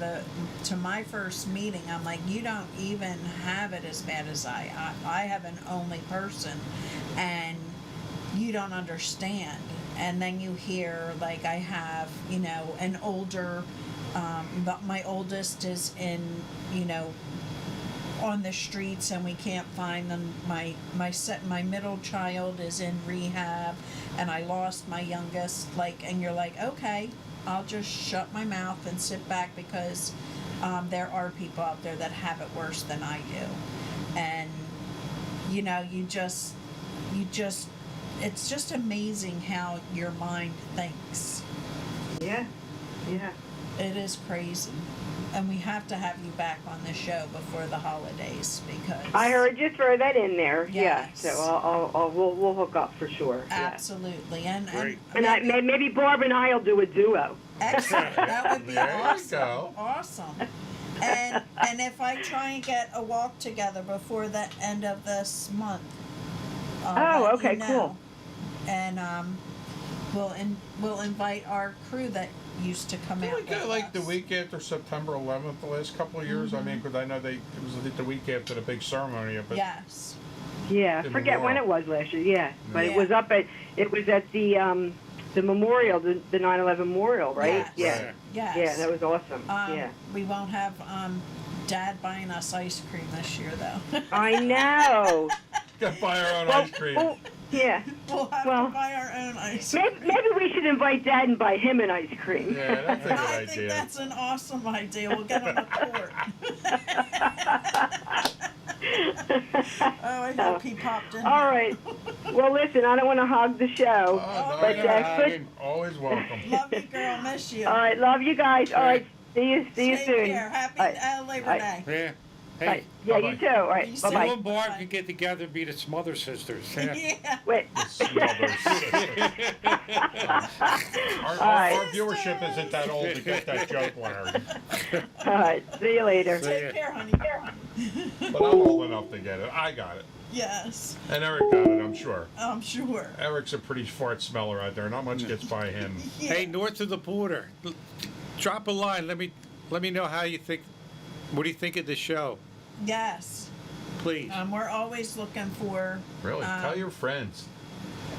my first meeting, I'm like, you don't even have it as bad as I have an only person, and you don't understand. And then you hear, like, I have, an older, but my oldest is in, on the streets and we can't find them. My middle child is in rehab, and I lost my youngest. Like, and you're like, okay, I'll just shut my mouth and sit back because there are people out there that have it worse than I do, and you just, it's just amazing how your mind thinks. Yeah, yeah. It is crazy. And we have to have you back on the show before the holidays because I heard you throw that in there. Yes. Yeah, so we'll hook up for sure. Yeah. absolutely. And Great. And maybe Barb and I'll do a duo. excellent. That would be There you awesome. go. Awesome. And if I try and get a walk together before the end of this month. I'll Oh, let okay, you know. cool. And we'll invite our crew that used to come out. We got with like the us. week after September 11th, the last couple of years. I mean, because I know it was the week after the big ceremony. But Yes. Yeah, The forget when memorial. it was last year. Yeah, but Yeah. it was at the memorial, the 9/11 memorial, right? Yes. Right. Yes. Yeah, that was awesome. Yeah. We won't have Dad buying us ice cream this year, though. I know. got to buy our own Well, ice cream. well, yeah. We'll have Well, to buy our own ice cream. Maybe we should invite Dad and buy him an ice cream. Yeah, that's a good I idea. think that's an awesome idea. We'll get on a court. Oh, I hope he popped in. All right. Well, listen, I don't want to hog the show. Oh, no, But, yeah, put- always welcome. Love you, girl. Miss you. All right, love you guys. All right, see you Take soon. care. Happy All right. Labor All right. Day. Yeah. Bye. Hey, Yeah, Bye-bye. you too. All right, You bye too. you bye. and Barb can get together and be the Smother Sisters. Yeah. Yeah. Wait. Our viewership isn't that old to get that joke, Larry. All right, see you later. See Take ya. care, honey. But I'm old enough to get it. I got it. Yes, And Eric got it, I'm sure. I'm sure. Eric's a pretty fart smeller out there. Not much gets by him. Yeah. Hey, north of the border, drop a line. Let me know how you think. What do you think of the show? Yes. Please. We're always looking for Really? Tell your friends.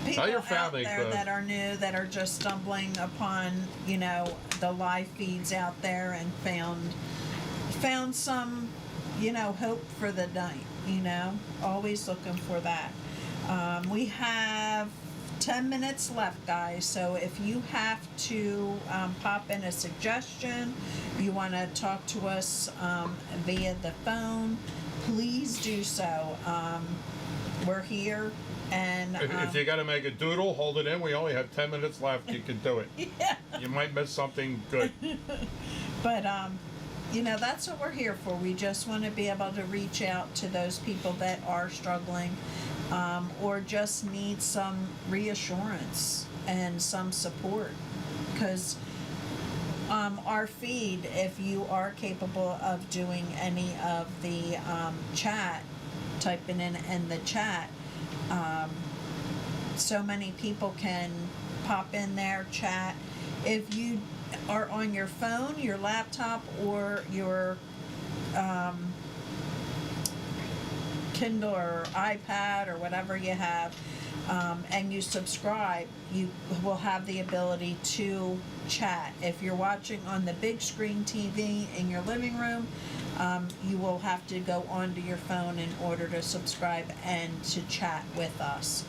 people your out family, there Cliff. that are new, that are just stumbling upon, the live feeds out there and found some, hope for the night. Always looking for that. We have 10 minutes left, guys. So if you have to pop in a suggestion, you want to talk to us via the phone, please do so. We're here, and If you got to make a doodle, hold it in. We only have 10 minutes left. You can do it. yeah. You might miss something good. But that's what we're here for. We just want to be able to reach out to those people that are struggling, or just need some reassurance and some support. Because our feed, if you are capable of doing any of the chat, typing in the chat, so many people can pop in there, chat. If you are on your phone, your laptop, or your Kindle or iPad or whatever you have, and you subscribe, you will have the ability to chat. If you're watching on the big screen TV in your living room, You will have to go onto your phone in order to subscribe and to chat with us.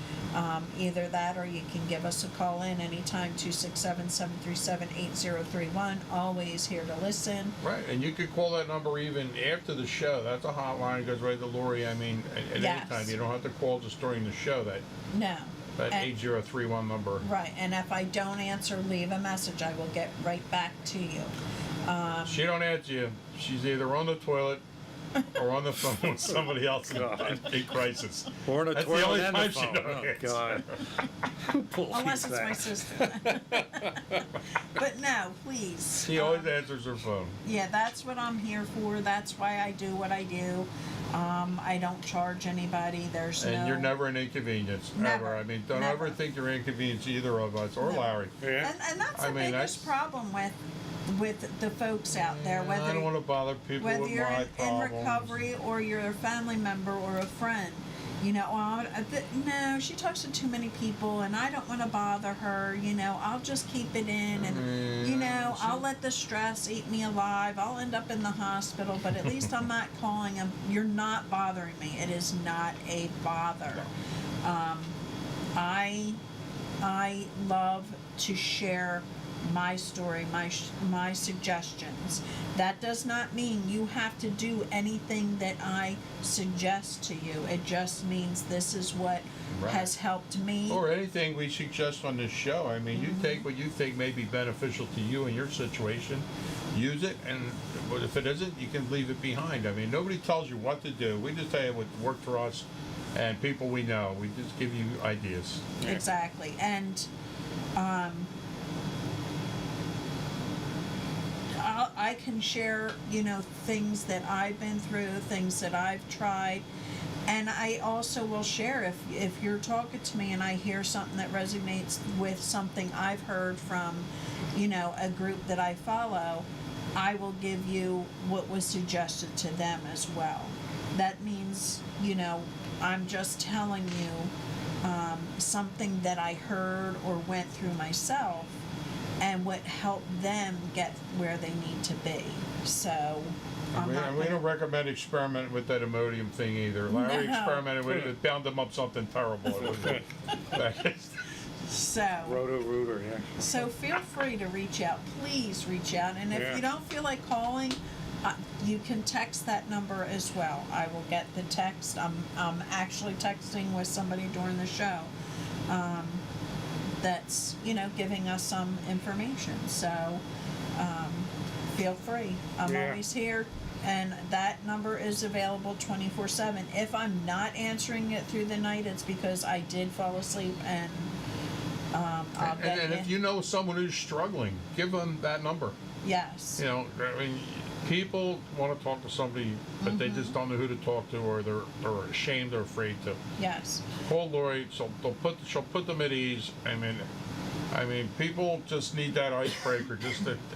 Either that or you can give us a call in anytime, 267-737-8031. Always here to listen. Right, and you could call that number even after the show. That's a hotline, goes right to Lori. I mean, at any Yes. time. You don't have to call just during the show, that No. And- 8031 number. Right, and if I don't answer, leave a message. I will get right back to you. She don't answer you. She's either on the toilet or on the phone with somebody else in crisis. Or in a That's the toilet only and time the she phone. don't Oh, answer. God. Who believes Unless it's that? my sister. But no, please. She always answers her phone. Yeah, that's what I'm here for. That's why I do what I do. I don't charge anybody. There's no. And you're never an inconvenience, Never. ever. I mean, don't Never. ever think you're inconvenience either of us or No. Larry. Yeah. And that's I the mean, biggest problem with the folks out there. I Whether don't want to bother people whether with you're my in problems. recovery or you're a family member or a friend, you know, no, she talks to too many people and I don't want to bother her, you know, I'll just keep it in and, you know, I'll let the stress eat me alive. I'll end up in the hospital, but at least I'm not calling them. You're not bothering me. It is not a bother. I love to share my story, my suggestions. That does not mean you have to do anything that I suggest to you. It just means this is what Right. has helped me. Or anything we suggest on this show. I mean, you take what you think may be beneficial to you in your situation, use it, and but if it isn't, you can leave it behind. I mean, nobody tells you what to do. We just tell you what worked for us and people we know. We just give you ideas. Exactly. And I can share, you know, things that I've been through, things that I've tried. And I also will share if you're talking to me and I hear something that resonates with something I've heard from, you know, a group that I follow, I will give you what was suggested to them as well. That means, you know, I'm just telling you something that I heard or went through myself and what helped them get where they need to be. So I'm not And we don't recommend experimenting with that Imodium thing either. Larry No. experimented with it. It bound him up something terrible. It was- so Roto-Rooter, yeah. so feel free to reach out. Please reach out. And if Yeah. you don't feel like calling, you can text that number as well. I will get the text. I'm actually texting with somebody during the show. That's, you know, giving us some information. So feel free. I'm Yeah. always here. And that number is available 24/7. If I'm not answering it through the night, it's because I did fall asleep and I'll get and if you know someone who's struggling, give them that number. Yes. You know, I mean, people want to talk to somebody, but they just don't know who to talk to, or they're ashamed or afraid to. Yes. Call Lori. She'll put them at ease. I mean, people just need that icebreaker,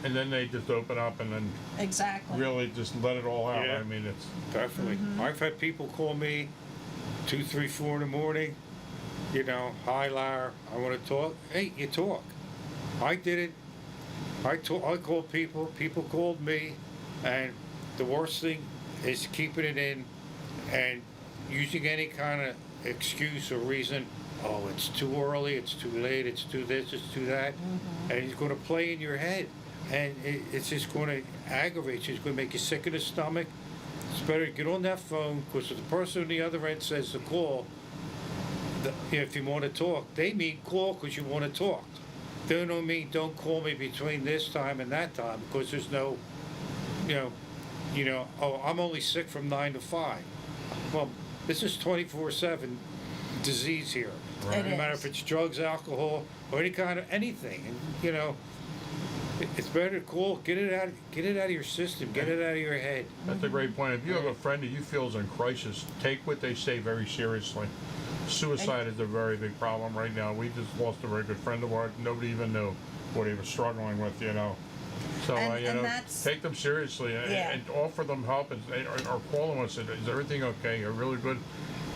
and then they just open up and then Exactly. really just let it all out. Yeah. I mean, it's Definitely. I've had people call me 2, 3, 4 in the morning. You know, hi Lar, I want to talk. Hey, you talk. I did it. I called people. People called me, and the worst thing is keeping it in and using any kind of excuse or reason. Oh, it's too early. It's too late. It's too this. It's too that, and it's going to play in your head, and it's just going to aggravate you. It's going to make you sick in the stomach. It's better to get on that phone, because if the person on the other end says to call, if you want to talk, they mean call because you want to talk. They don't mean don't call me between this time and that time, because there's no, you know, oh, I'm only sick from 9 to 5. Well, this is 24/7 disease here. It No matter is. if it's drugs, alcohol, or any kind of anything. And, you know, it's better to call, get it out of your system, get it out of your head. That's a great point. If you have a friend that you feel is in crisis, take what they say very seriously. Suicide is a very big problem right now. We just lost a very good friend of ours. Nobody even knew what he was struggling with, you know. So, And- you and know, that's- take them seriously Yeah. and offer them help or call them and say, is everything okay? You're really good.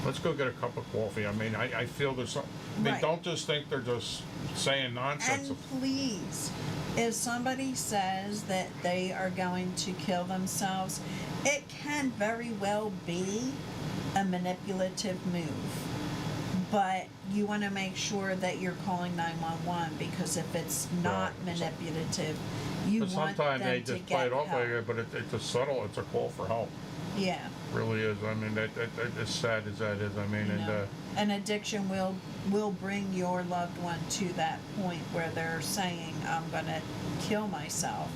Let's go get a cup of coffee. I mean, I feel there's some, I mean, Right. don't just think they're just saying nonsense. And please, if somebody says that they are going to kill themselves, it can very well be a manipulative move, but you want to make sure that you're calling 911, because if it's not Right. manipulative, you But want sometimes they them to just play get it off like help. it, but it's a subtle, it's a call for help. Yeah. Really is. I mean, that as sad as that is. I mean, You and know, an addiction will bring your loved one to that point where they're saying, "I'm gonna kill myself,"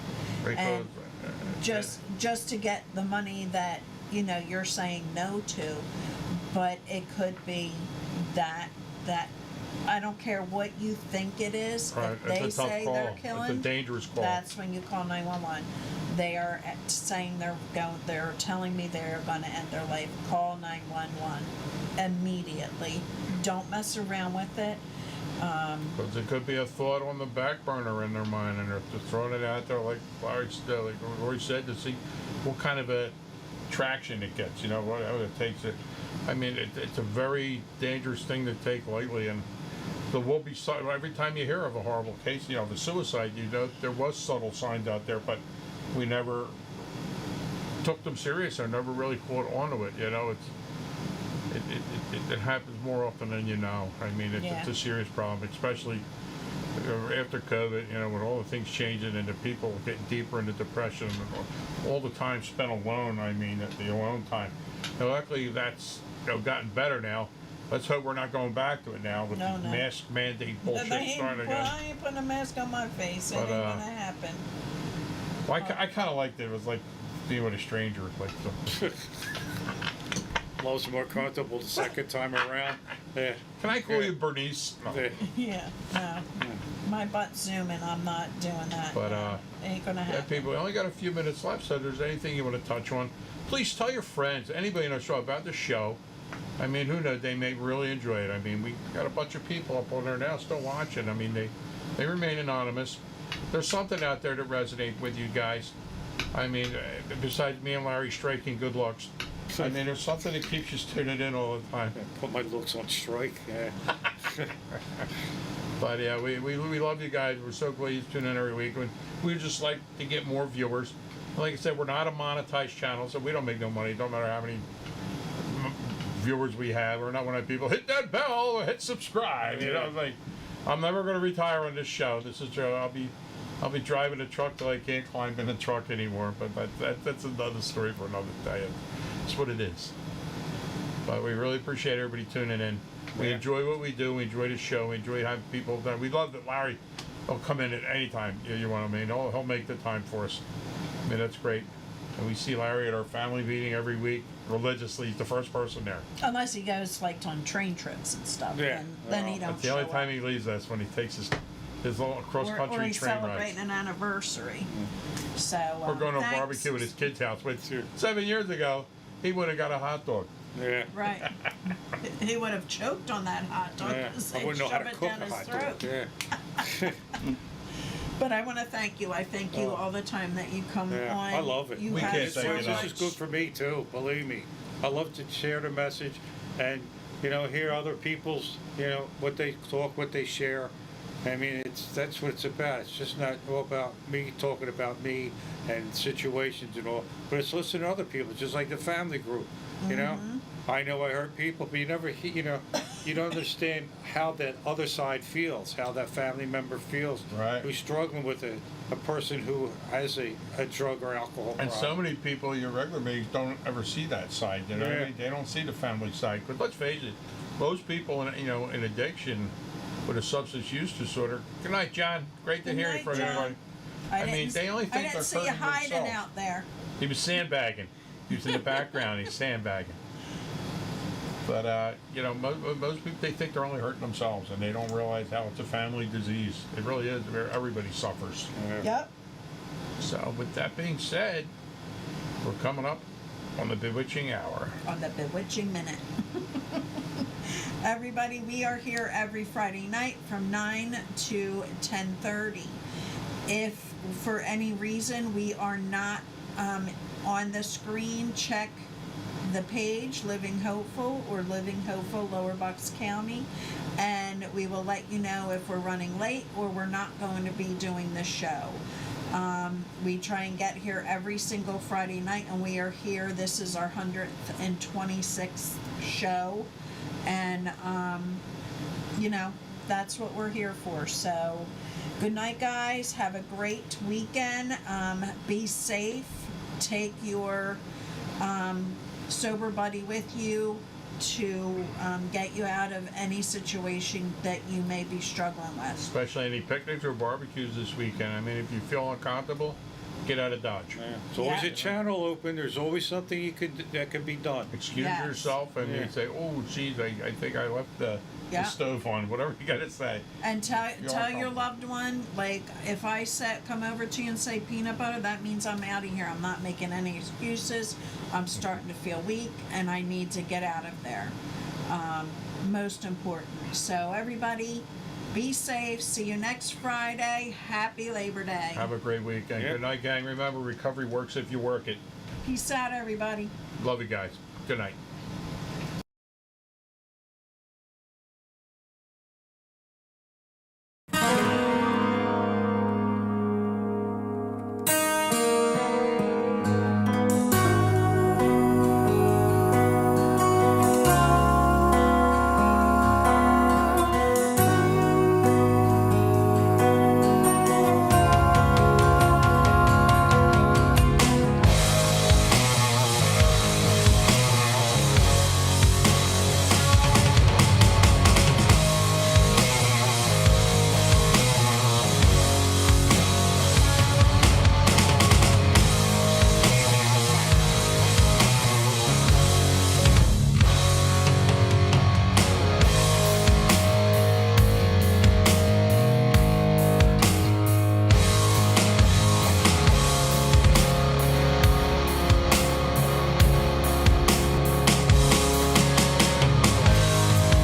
because and just to get the money that you're saying no to. But it could be that I don't care what you think it is. right, If they it's a tough say call. they're It's a killing, dangerous call. that's when you call 911. They are saying they're telling me they're going to end their life. Call 911 immediately. Don't mess around with it. Because it could be a thought on the back burner in their mind, and they're just throwing it out there like Roy said, to see what kind of a traction it gets. Whatever it takes it. I mean, it's a very dangerous thing to take lightly, and there will be every time you hear of a horrible case, the suicide. There was subtle signs out there, but we never took them serious or never really caught onto it. It happens more often than you know. I mean, it's a serious problem, especially after COVID. With all the things changing and the people getting deeper into depression and all the time spent alone. I mean, the alone time. Now, luckily, that's gotten better now. Let's hope we're not going back to it now with No. the mask mandate bullshit starting again. I ain't putting a mask on my face. It But, ain't gonna happen. Well, I kind of liked it. It was like being with a stranger. Like Love's more comfortable the second time around. Yeah. can I call you Bernice? No. Yeah. Yeah, no. My butt's zooming. I'm not doing that. But ain't gonna yeah, happen. people, we only got a few minutes left, so if there's anything you want to touch on, please tell your friends, anybody in our show about the show. I mean, who knows, they may really enjoy it. I mean, we got a bunch of people up on there now still watching. I mean, they remain anonymous. There's something out there that resonates with you guys. I mean, besides me and Larry striking good looks, I mean, there's something that keeps you tuning in all the time. Put my looks on strike. Yeah. But yeah, we love you guys. We're so glad you tune in every week. We just like to get more viewers. Like I said, we're not a monetized channel, so we don't make no money. Don't matter how many viewers we have. We're not one of the people, hit that bell or hit subscribe. It's like, I'm never going to retire on this show. This is Joe. I'll be driving a truck till I can't climb in a truck anymore. But that's another story for another day. It's what it is. But we really appreciate everybody tuning in. We Yeah. enjoy what we do. We enjoy the show. We enjoy having people. We love that Larry will come in at any time. You know what I mean? He'll make the time for us. I mean, that's great. And we see Larry at our family meeting every week religiously. He's the first person there. Unless he goes like on train trips and stuff. Yeah. Then he don't That's the show only time up. he leaves us, when he takes his little cross Or country he's train celebrating rides. an anniversary. So We're going to a thanks. barbecue at his kid's house. Which 7 years ago, he would have got a hot dog. Yeah. Right. He would have choked on that hot dog Yeah. because I they wouldn't know shove how to it cook down a his hot throat. dog. Yeah. But I want to thank you. I thank you all the time that you come Yeah, on. I love it. You We have can't This say so it enough. is much. good for me too, believe me. I love to share the message and, hear other people's, what they talk, what they share. I mean, that's what it's about. It's just not all about me talking about me and situations and all, but it's listening to other people, just like the family group, I know I hurt people, but you never, you don't understand how that other side feels, how that family member feels. Right. Who's struggling with a person who has a drug or alcohol And problem. so many people, your regular meetings, don't ever see that side. You know what I Yeah. mean? They don't see the family side. Because let's face it, most people in addiction with a substance use disorder. Good night, John. Great to Good hear you night, from John. everybody. I mean, didn't- they only think I didn't they're see you hurting hiding themselves. out there. He was sandbagging. He was in the background. He's sandbagging. But most people, they think they're only hurting themselves, and they don't realize how it's a family disease. It really is. Everybody suffers. Yep. So, with that being said, we're coming up on the bewitching hour. On the bewitching minute. Everybody, we are here every Friday night from 9 to 10:30. If for any reason we are not on the screen, check the page Living Hopeful or Living Hopeful Lower Bucks County, and we will let you know if we're running late or we're not going to be doing the show. We try and get here every single Friday night, and we are here. This is our 126th show, and you know, that's what we're here for. So, good night, guys. Have a great weekend. Be safe. Take your sober buddy with you to get you out of any situation that you may be struggling with. Especially any picnics or barbecues this weekend. I mean, if you feel uncomfortable, get out of Dodge. Yeah. There's always Yeah. a channel open. There's always something that can be done. Excuse Yes. yourself and Yeah. you say, oh, geez, I think I left the Yeah. stove on, whatever you gotta say. And tell You're your welcome. loved one, like, if I come over to you and say peanut butter, that means I'm out of here. I'm not making any excuses. I'm starting to feel weak, and I need to get out of there. Most important. So everybody, be safe. See you next Friday. Happy Labor Day. Have a great weekend. Yep. Good night, gang. Remember, recovery works if you work it. Peace out, everybody. Love you guys. Good night.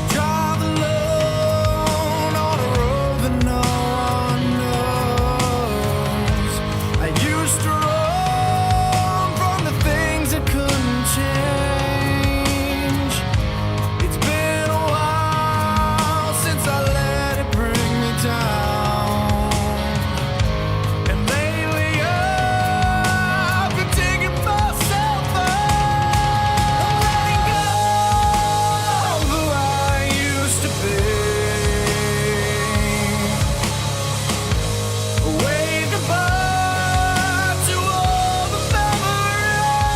Drive alone on a road that no one knows. I used to run from the things that couldn't change. It's been a while since I let it bring me down. And lately I've been taking myself out. I'm letting go of who I used to be. Wave goodbye to all the memories.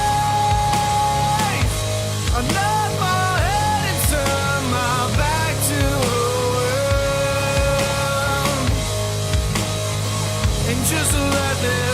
I nod my head and turn my back to the world, and just let them